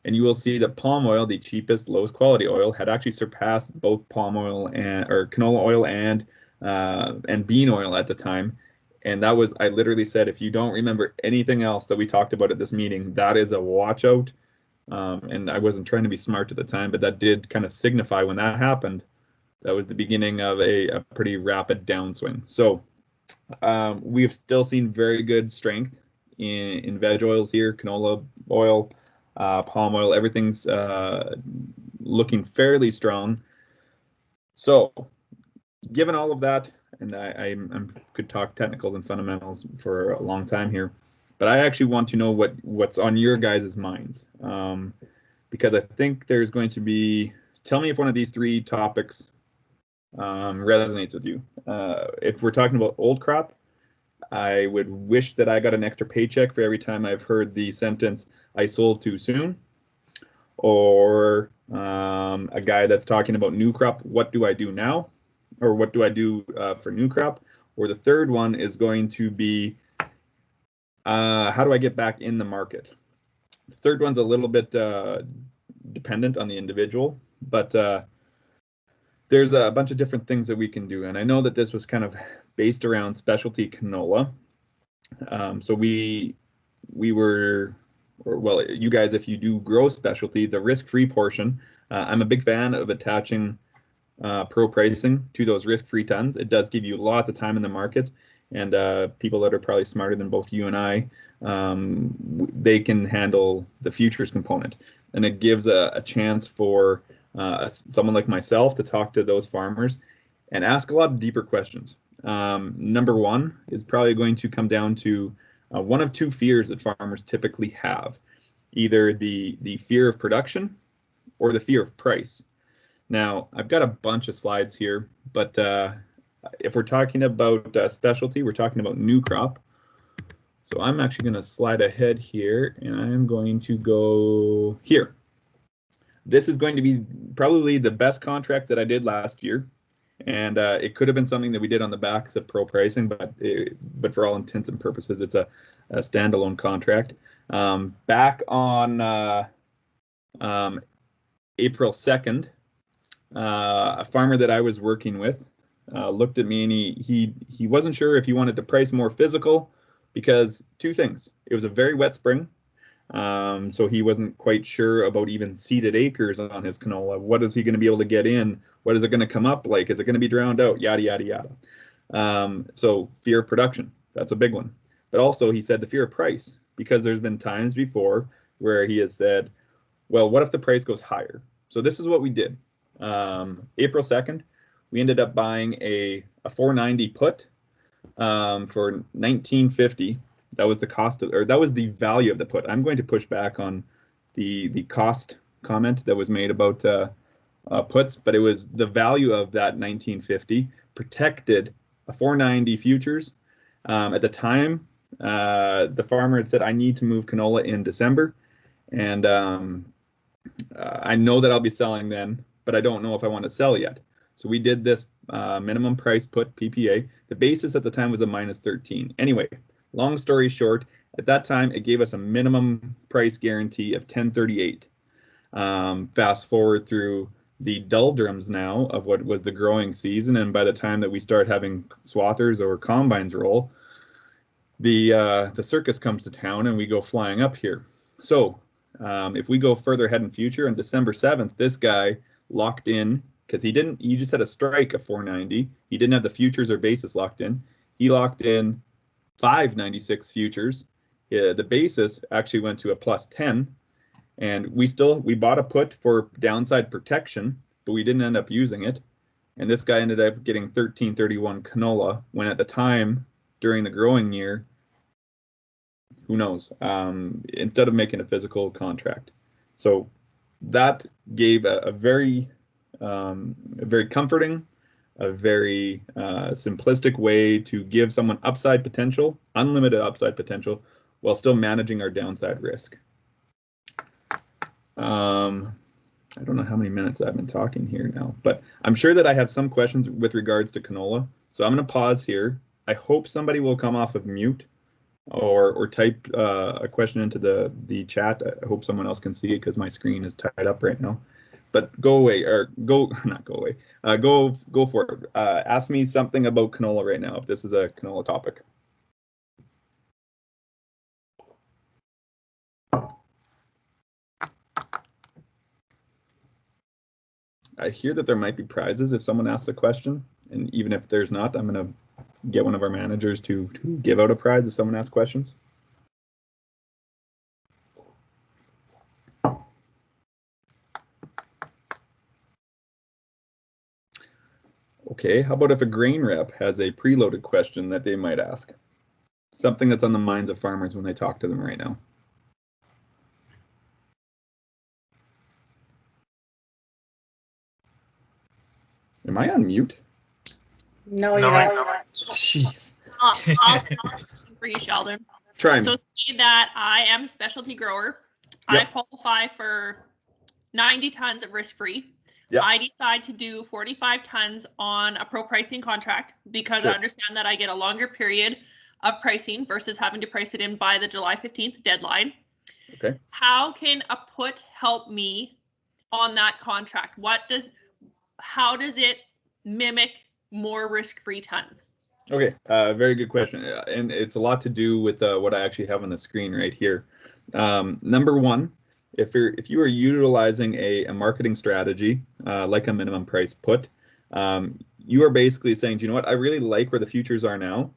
And you will see that palm oil, the cheapest, lowest quality oil, had actually surpassed both palm oil or canola oil and bean oil at the time. And that was, I literally said, if you don't remember anything else that we talked about at this meeting, that is a watch out. And I wasn't trying to be smart at the time, but that did kind of signify when that happened. That was the beginning of a pretty rapid downswing. So we've still seen very good strength in veg oils here, canola oil, palm oil, everything's looking fairly strong. So given all of that, and I could talk technicals and fundamentals for a long time here, but I actually want to know what's on your guys' minds, because I think there's going to be, tell me if one of these three topics resonates with you. If we're talking about old crop, I would wish that I got an extra paycheck for every time I've heard the sentence, I sold too soon. Or a guy that's talking about new crop, what do I do now? Or what do I do for new crop? Or the third one is going to be, how do I get back in the market? The third one's a little bit dependent on the individual, but there's a bunch of different things that we can do. And I know that this was kind of based around specialty canola. So we were or well, you guys, if you do grow specialty, the risk-free portion, I'm a big fan of attaching pro pricing to those risk-free tons. It does give you lots of time in the market, and people that are probably smarter than both you and I, they can handle the futures component, and it gives a chance for someone like myself to talk to those farmers and ask a lot of deeper questions. Number one is probably going to come down to one of two fears that farmers typically have, either the fear of production or the fear of price. Now, I've got a bunch of slides here, but if we're talking about specialty, we're talking about new crop. So I'm actually going to slide ahead here, and I'm going to go here. This is going to be probably the best contract that I did last year, and it could have been something that we did on the backs of pro pricing, but for all intents and purposes, it's a standalone contract. Back on April 2nd, a farmer that I was working with looked at me, and he wasn't sure if he wanted to price more physical, because two things. It was a very wet spring, so he wasn't quite sure about even seeded acres on his canola. What is he going to be able to get in? What is it going to come up like? Is it going to be drowned out? Yada, yada, yada. So fear of production, that's a big one. But also he said the fear of price, because there's been times before where he has said, well, what if the price goes higher? So this is what we did. April 2nd, we ended up buying a 490 put for $19.50. That was the cost of, or that was the value of the put. I'm going to push back on the cost comment that was made about puts, but it was the value of that $19.50 protected a 490 futures. At the time, the farmer had said, I need to move canola in December, and I know that I'll be selling then, but I don't know if I want to sell yet. So we did this minimum price put PPA. The basis at the time was a -13. Anyway, long story short, at that time, it gave us a minimum price guarantee of $10.38. Fast forward through the doldrums now of what was the growing season, and by the time that we start having swathers or combines roll, the circus comes to town and we go flying up here. So if we go further ahead in future, on December 7th, this guy locked in, because he just had a strike of 490. He didn't have the futures or basis locked in. He locked in 596 futures. The basis actually went to a +10, and we bought a put for downside protection, but we didn't end up using it. And this guy ended up getting 1331 canola, when at the time during the growing year, who knows, instead of making a physical contract. So that gave a very comforting, a very simplistic way to give someone upside potential, unlimited upside potential, while still managing our downside risk. I don't know how many minutes I've been talking here now, but I'm sure that I have some questions with regards to canola. So I'm going to pause here. I hope somebody will come off of mute or type a question into the chat. I hope someone else can see it because my screen is tied up right now. But go away, or not go away. Go for it. Ask me something about canola right now if this is a canola topic. I hear that there might be prizes if someone asks a question, and even if there's not, I'm going to get one of our managers to give out a prize if someone asks questions. Okay, how about if a grain rep has a preloaded question that they might ask? Something that's on the minds of farmers when they talk to them right now. Am I on mute?
No, you're not.
Jeez.
I'll start for you, Sheldon.
Try me.
So say that I am a specialty grower.
Yep.
I qualify for 90 tons of risk-free.
Yep.
I decide to do 45 tons on a pro pricing contract because
Sure.
I understand that I get a longer period of pricing versus having to price it in by the July 15th deadline.
Okay.
How can a put help me on that contract? How does it mimic more risk-free tons?
Okay, very good question, and it's a lot to do with what I actually have on the screen right here. Number one, if you are utilizing a marketing strategy like a minimum price put, you are basically saying, you know what, I really like where the futures are now.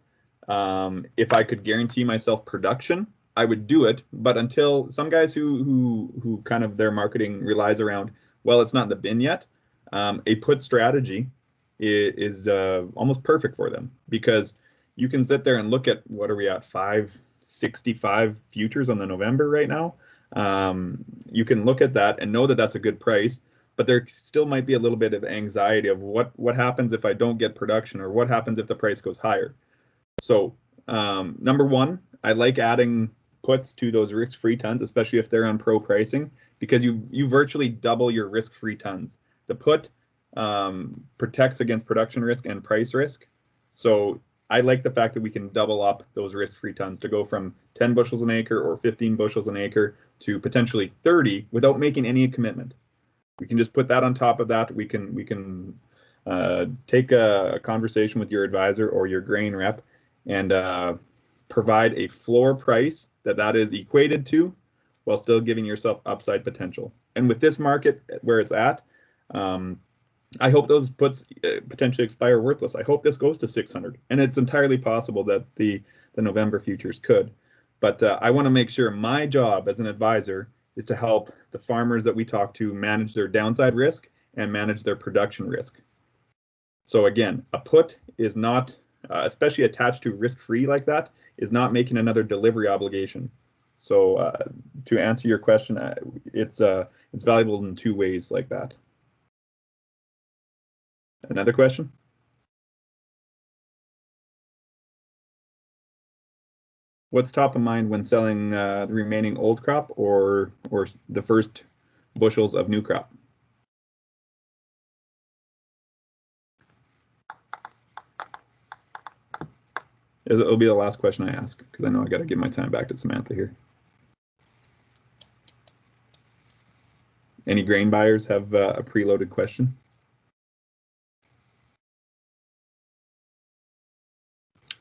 If I could guarantee myself production, I would do it. But until some guys who kind of their marketing relies around, well, it's not in the bin yet, a put strategy is almost perfect for them, because you can sit there and look at, what are we at, 565 futures on the November right now. You can look at that and know that that's a good price, but there still might be a little bit of anxiety of what happens if I don't get production, or what happens if the price goes higher. So number one, I like adding puts to those risk-free tons, especially if they're on pro pricing, because you virtually double your risk-free tons. The put protects against production risk and price risk. So I like the fact that we can double up those risk-free tons to go from 10 bushels an acre or 15 bushels an acre to potentially 30 without making any commitment. We can just put that on top of that. We can take a conversation with your advisor or your grain rep and provide a floor price that is equated to, while still giving yourself upside potential. And with this market where it's at, I hope those puts potentially expire worthless. I hope this goes to 600, and it's entirely possible that the November futures could. But I want to make sure my job as an advisor is to help the farmers that we talk to manage their downside risk and manage their production risk. So again, a put is not, especially attached to risk-free like that, is not making another delivery obligation. So to answer your question, it's valuable in two ways like that. Another question? What's top of mind when selling the remaining old crop or the first bushels of new crop? It'll be the last question I ask, because I know I got to give my time back to Samantha here. Any grain buyers have a preloaded question?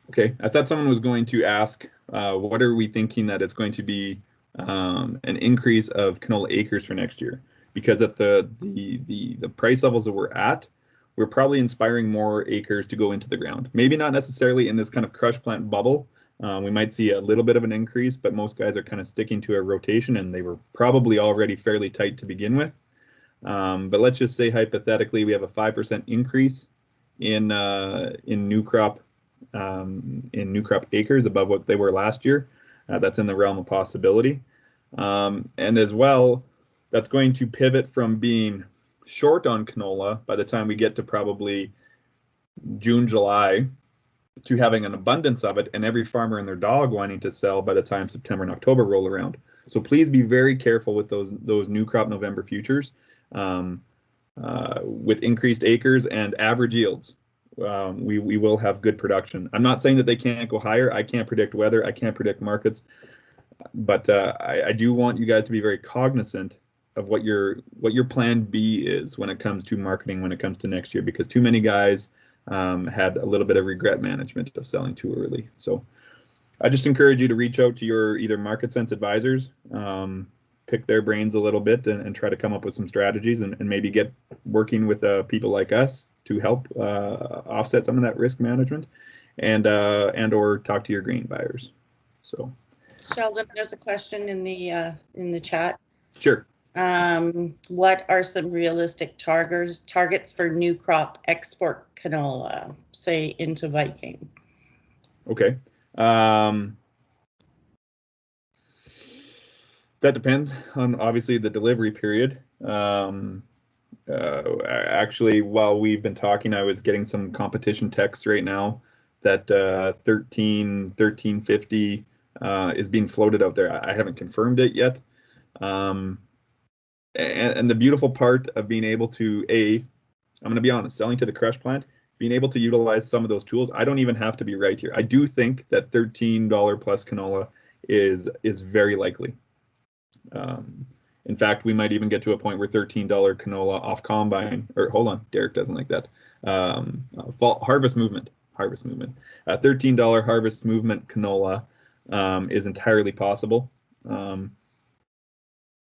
Okay, I thought someone was going to ask, what are we thinking that it's going to be an increase of canola acres for next year? Because at the price levels that we're at, we're probably inspiring more acres to go into the ground. Maybe not necessarily in this kind of crush plant bubble. We might see a little bit of an increase, but most guys are kind of sticking to a rotation, and they were probably already fairly tight to begin with. But let's just say hypothetically we have a 5% increase in new crop acres above what they were last year. That's in the realm of possibility. And as well, that's going to pivot from being short on canola by the time we get to probably June, July, to having an abundance of it, and every farmer and their dog wanting to sell by the time September and October roll around. So please be very careful with those new crop November futures with increased acres and average yields. We will have good production. I'm not saying that they can't go higher. I can't predict weather. I can't predict markets. But I do want you guys to be very cognizant of what your plan B is when it comes to marketing, when it comes to next year, because too many guys had a little bit of regret management of selling too early. So I just encourage you to reach out to your either market sense advisors, pick their brains a little bit, and try to come up with some strategies, and maybe get working with people like us to help offset some of that risk management, and or talk to your grain buyers. So
Sheldon, there's a question in the chat.
Sure.
What are some realistic targets for new crop export canola, say into Viking?
Okay. That depends on obviously the delivery period. Actually, while we've been talking, I was getting some competition texts right now that 1350 is being floated out there. I haven't confirmed it yet. And the beautiful part of being able to, I'm going to be honest, selling to the crush plant, being able to utilize some of those tools, I don't even have to be right here. I do think that $13 plus canola is very likely. In fact, we might even get to a point where $13 canola off combine, or hold on, Derek doesn't like that. Harvest movement. $13 harvest movement canola is entirely possible. And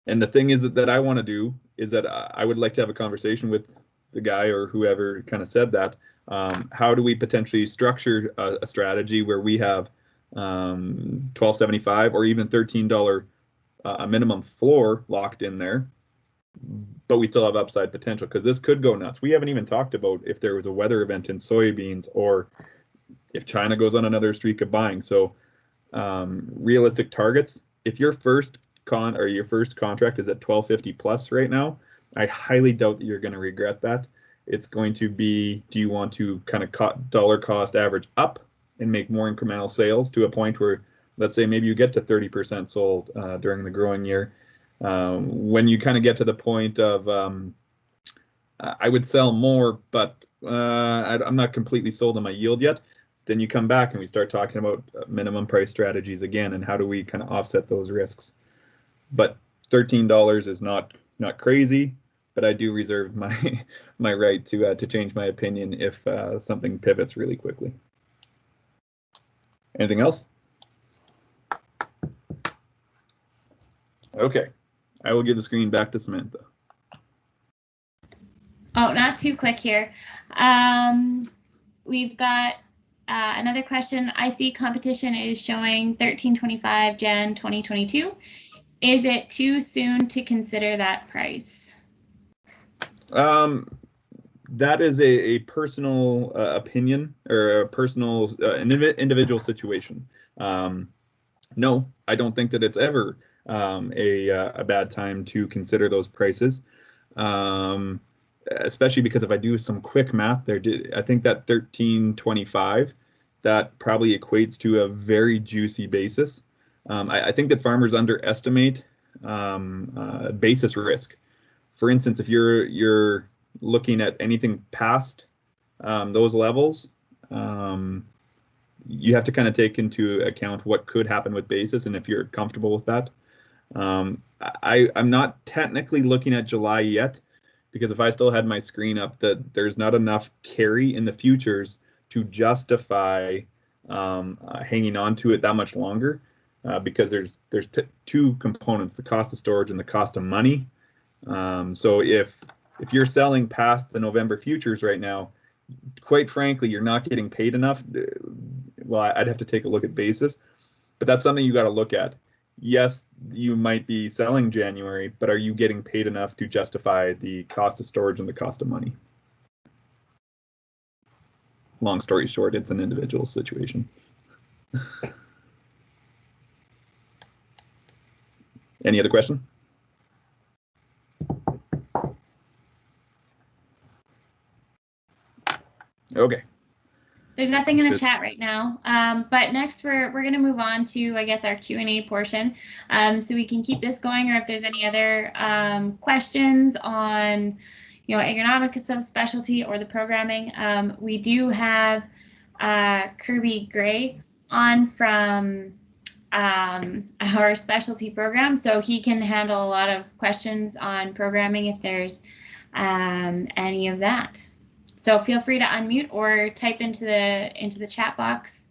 the thing is that I want to do is that I would like to have a conversation with the guy or whoever kind of said that. How do we potentially structure a strategy where we have $12.75 or even $13 a minimum floor locked in there, but we still have upside potential, because this could go nuts. We haven't even talked about if there was a weather event in soybeans or if China goes on another streak of buying. So realistic targets, if your first contract is at 1250 plus right now, I highly doubt that you're going to regret that. It's going to be, do you want to kind of dollar cost average up and make more incremental sales to a point where, let's say maybe you get to 30% sold during the growing year. When you kind of get to the point of I would sell more, but I'm not completely sold on my yield yet, then you come back and we start talking about minimum price strategies again, and how do we kind of offset those risks. But $13 is not crazy, but I do reserve my my right to change my opinion if something pivots really quickly. Anything else? Okay, I will give the screen back to Samantha.
Oh, not too quick here. We've got another question. I see competition is showing 13.25 Jan 2022. Is it too soon to consider that price?
That is a personal opinion, or a personal individual situation. No, I don't think that it's ever a bad time to consider those prices. Especially because if I do some quick math there, I think that 13.25, that probably equates to a very juicy basis. I think that farmers underestimate basis risk. For instance, if you're looking at anything past those levels, you have to kind of take into account what could happen with basis, and if you're comfortable with that. I'm not technically looking at July yet, because if I still had my screen up, that there's not enough carry in the futures to justify hanging on to it that much longer, because there's two components: the cost of storage and the cost of money. So if you're selling past the November futures right now, quite frankly, you're not getting paid enough. Well, I'd have to take a look at basis, but that's something you got to look at. Yes, you might be selling January, but are you getting paid enough to justify the cost of storage and the cost of money? Long story short, it's an individual situation. Any other question? Okay.
There's nothing in the chat right now, but next we're going to move on to, I guess, our Q&A portion, so we can keep this going, or if there's any other questions on, agronomic subspecialty or the programming. We do have Kirby Gray on from our specialty program, so he can handle a lot of questions on programming if there's any of that. So feel free to unmute or type into the chat box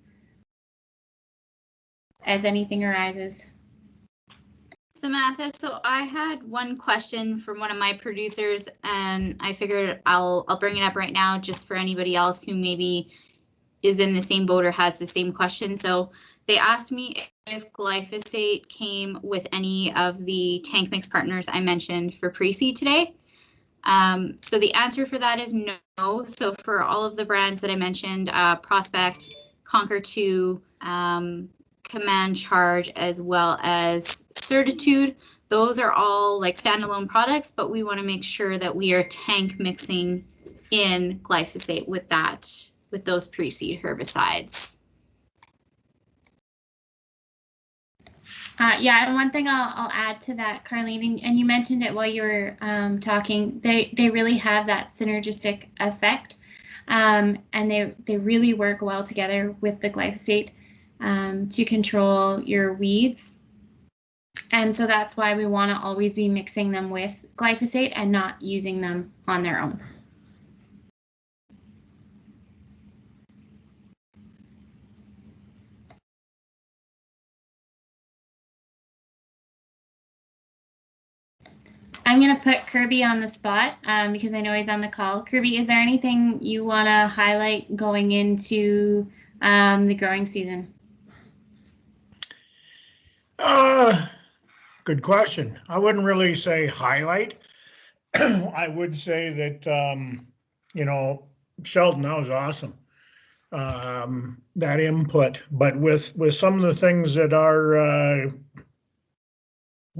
as anything arises.
Samantha, so I had one question from one of my producers, and I figured I'll bring it up right now just for anybody else who maybe is in the same boat or has the same question. So they asked me if glyphosate came with any of the tank mix partners I mentioned for pre-seed today. So the answer for that is no. So for all of the brands that I mentioned, Prospect, Conquer 2, Command Charge, as well as Certitude, those are all like standalone products, but we want to make sure that we are tank mixing in glyphosate with those pre-seed herbicides.
Yeah, and one thing I'll add to that, Carlene, and you mentioned it while you were talking, they really have that synergistic effect, and they really work well together with the glyphosate to control your weeds. And so that's why we want to always be mixing them with glyphosate and not using them on their own. I'm going to put Kirby on the spot because I know he's on the call. Kirby, is there anything you want to highlight going into the growing season?
Good question. I wouldn't really say highlight. I would say that, you know, Sheldon, that was awesome. That input, but with some of the things that are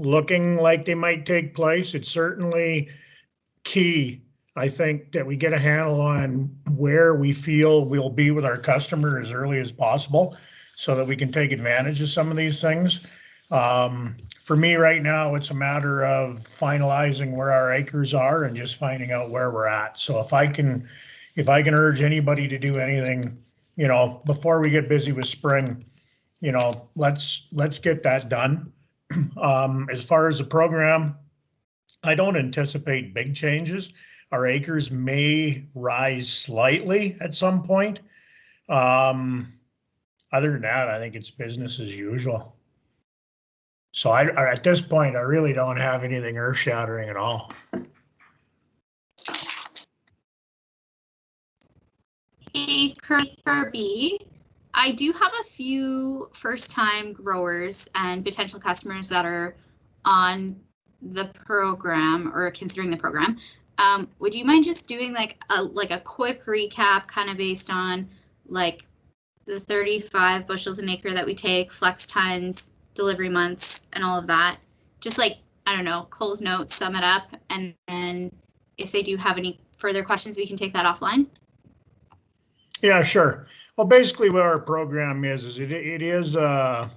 looking like they might take place, it's certainly key, I think, that we get a handle on where we feel we'll be with our customer as early as possible so that we can take advantage of some of these things. For me right now, it's a matter of finalizing where our acres are and just finding out where we're at. So if I can urge anybody to do anything, you know, before we get busy with spring, you know, let's get that done. As far as the program, I don't anticipate big changes. Our acres may rise slightly at some point. Other than that, I think it's business as usual. So I at this point, I really don't have anything earth-shattering at all.
Hey, Kirby. I do have a few first-time growers and potential customers that are on the program or considering the program. Would you mind just doing like a quick recap, kind of based on like the 35 bushels an acre that we take, flex tons, delivery months, and all of that? Just like, I don't know, Cole's notes, sum it up, and then if they do have any further questions, we can take that offline.
Yeah, sure. Well, basically what our program is it is a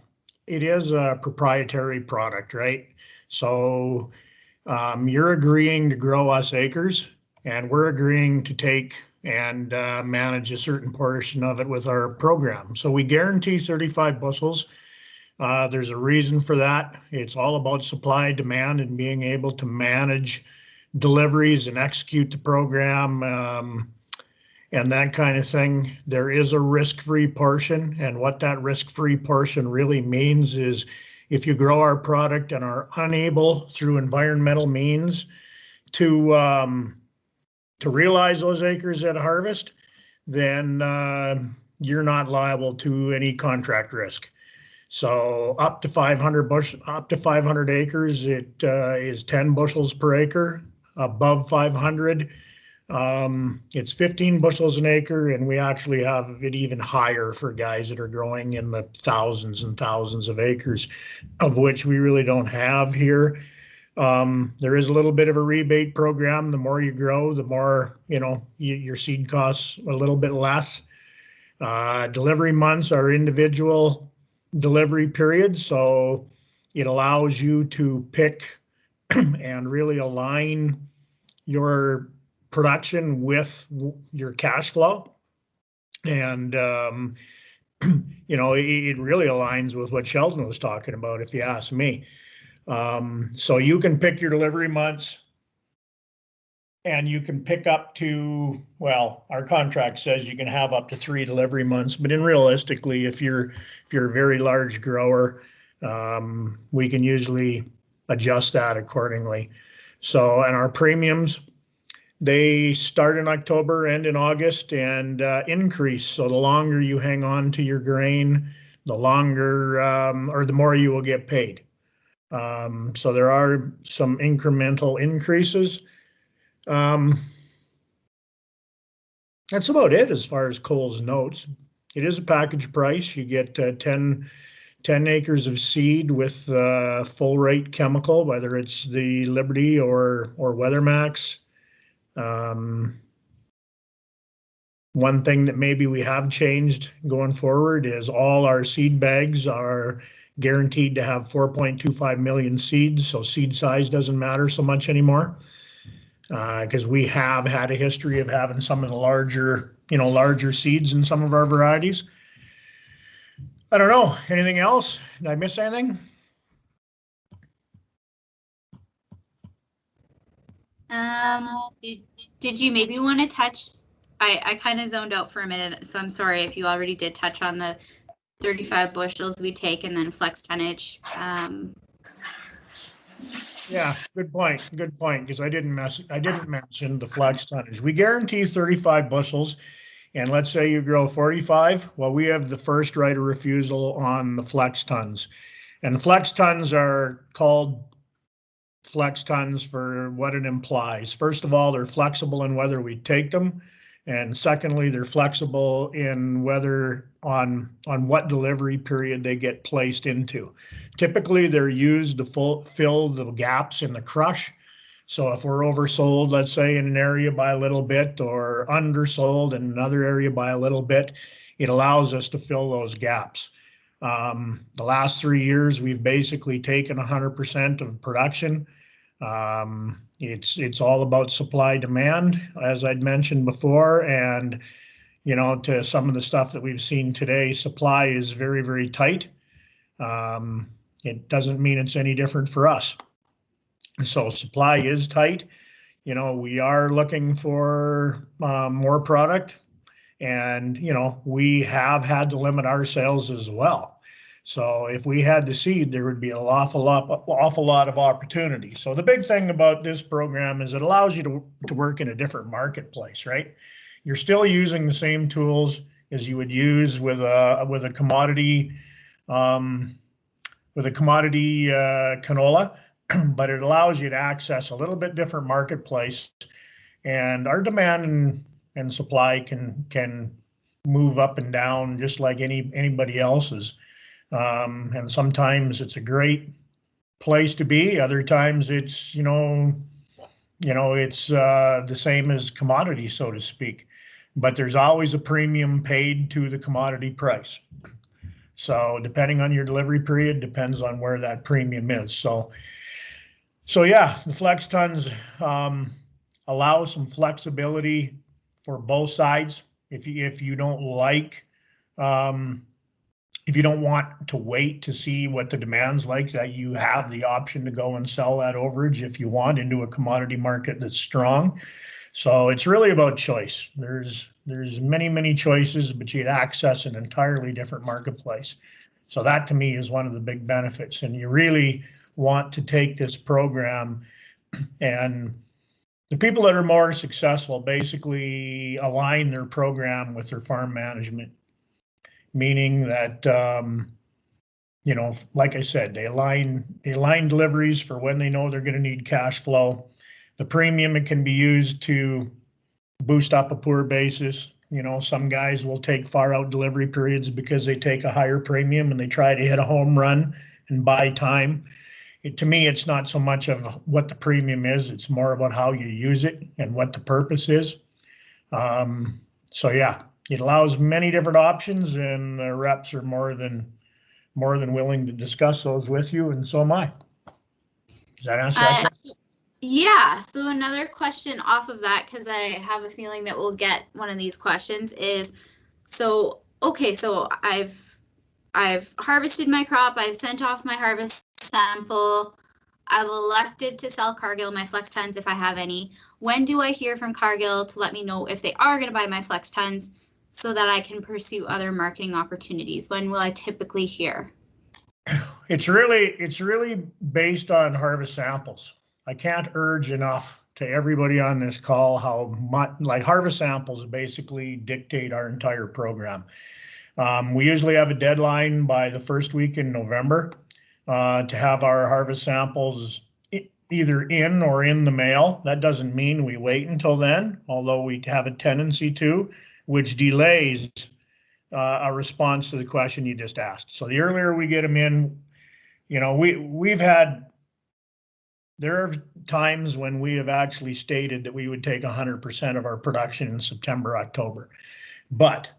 proprietary product, right? So you're agreeing to grow us acres, and we're agreeing to take and manage a certain portion of it with our program. So we guarantee 35 bushels. There's a reason for that. It's all about supply, demand, and being able to manage deliveries and execute the program and that kind of thing. There is a risk-free portion, and what that risk-free portion really means is if you grow our product and are unable through environmental means to realize those acres at harvest, then you're not liable to any contract risk. So up to 500 acres, it is 10 bushels per acre. Above 500, it's 15 bushels an acre, and we actually have it even higher for guys that are growing in the thousands and thousands of acres, of which we really don't have here. There is a little bit of a rebate program. The more you grow, the more, you know, your seed costs a little bit less. Delivery months are individual delivery periods, so it allows you to pick and really align your production with your cash flow. And, you know, it really aligns with what Sheldon was talking about, if you ask me. So you can pick your delivery months, and you can pick up to, well, our contract says you can have up to 3 delivery months, but realistically, if you're a very large grower, we can usually adjust that accordingly. So, and our premiums, they start in October, end in August, and increase. So the longer you hang on to your grain, the longer or the more you will get paid. So there are some incremental increases. That's about it as far as Cole's notes. It is a package price. You get 10 acres of seed with full rate chemical, whether it's the Liberty or WeatherMax. One thing that maybe we have changed going forward is all our seed bags are guaranteed to have 4.25 million seeds, so seed size doesn't matter so much anymore, because we have had a history of having some of the larger seeds in some of our varieties. I don't know, anything else? Did I miss anything?
Did you maybe want to touch, I kind of zoned out for a minute, so I'm sorry if you already did touch on the 35 bushels we take and then flex tonnage.
Yeah, good point. Good point. Because I didn't mention the flex tonnage. We guarantee 35 bushels. And let's say you grow 45. Well, we have the first right of refusal on the flex tons. And the flex tons are called flex tons for what it implies. First of all, they're flexible in whether we take them. And secondly, they're flexible in whether on what delivery period they get placed into. Typically, they're used to fill the gaps in the crush. So if we're oversold, let's say in an area by a little bit, or undersold in another area by a little bit, it allows us to fill those gaps. The last 3 years, we've basically taken 100% of production. It's all about supply demand, as I'd mentioned before, and you know, to some of the stuff that we've seen today, supply is very, very tight. It doesn't mean it's any different for us. So supply is tight. You know, we are looking for more product, and you know, we have had to limit our sales as well. So if we had the seed, there would be an awful lot of opportunity. So the big thing about this program is it allows you to work in a different marketplace, right? You're still using the same tools as you would use with a commodity canola, but it allows you to access a little bit different marketplace. And our demand and supply can move up and down just like anybody else's. And sometimes it's a great place to be. Other times it's, it's the same as commodity, so to speak. But there's always a premium paid to the commodity price. So depending on your delivery period, depends on where that premium is. So yeah, the flex tons allow some flexibility for both sides. If you don't like if you don't want to wait to see what the demand's like, that you have the option to go and sell that overage if you want into a commodity market that's strong. So it's really about choice. There's many choices, but you'd access an entirely different marketplace. So that to me is one of the big benefits. And you really want to take this program, and the people that are more successful basically align their program with their farm management. Meaning that, like I said, they align deliveries for when they know they're going to need cash flow. The premium, it can be used to boost up a poor basis. You know, some guys will take far out delivery periods because they take a higher premium and they try to hit a home run and buy time. To me, it's not so much of what the premium is, it's more about how you use it and what the purpose is. So yeah. It allows many different options, and the reps are more than willing to discuss those with you, and so am I. Does that answer that question?
Yeah. So another question off of that, because I have a feeling that we'll get one of these questions, is so I've harvested my crop. I've sent off my harvest sample. I've elected to sell Cargill my flex tons if I have any. When do I hear from Cargill to let me know if they are going to buy my flex tons, so that I can pursue other marketing opportunities? When will I typically hear?
It's really based on harvest samples. I can't urge enough to everybody on this call how much, like, harvest samples basically dictate our entire program. We usually have a deadline by the first week in November to have our harvest samples either in or in the mail. That doesn't mean we wait until then, although we have a tendency to, which delays a response to the question you just asked. So the earlier we get them in, there are times when we have actually stated that we would take 100% of our production in September, October, but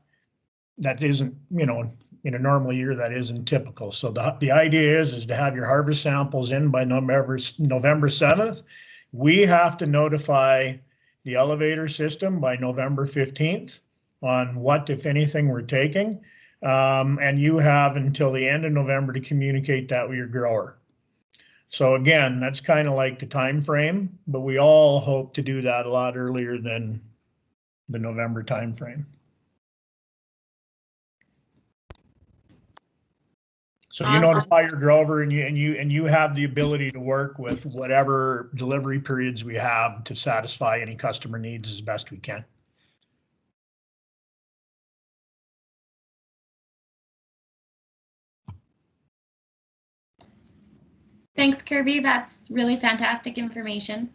that isn't, in a normal year, that isn't typical. So the idea is to have your harvest samples in by November 7th. We have to notify the elevator system by November 15th on what, if anything, we're taking. And you have until the end of November to communicate that with your grower. So again, that's kind of like the time frame, but we all hope to do that a lot earlier than the November time frame. So you notify your grower, and you have the ability to work with whatever delivery periods we have to satisfy any customer needs as best we can.
Thanks, Kirby. That's really fantastic information.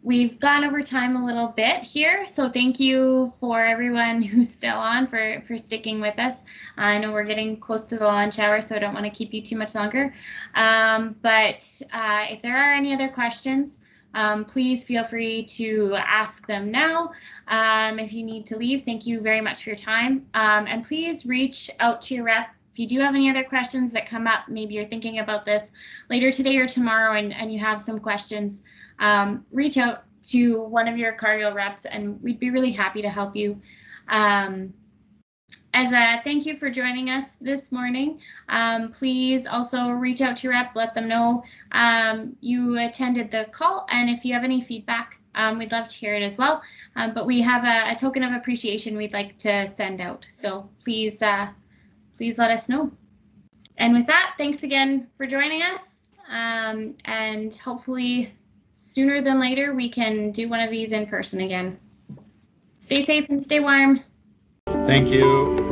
We've gone over time a little bit here, so thank you for everyone who's still on for sticking with us. I know we're getting close to the lunch hour, so I don't want to keep you too much longer. But if there are any other questions, please feel free to ask them now. If you need to leave, thank you very much for your time. And please reach out to your rep. If you do have any other questions that come up, maybe you're thinking about this later today or tomorrow and you have some questions, reach out to one of your Cargill reps and we'd be really happy to help you. As a thank you for joining us this morning, please also reach out to your rep, let them know you attended the call, and if you have any feedback, we'd love to hear it as well. But we have a token of appreciation we'd like to send out, so please let us know. And with that, thanks again for joining us. And hopefully sooner than later, we can do one of these in person again. Stay safe and stay warm.
Thank you.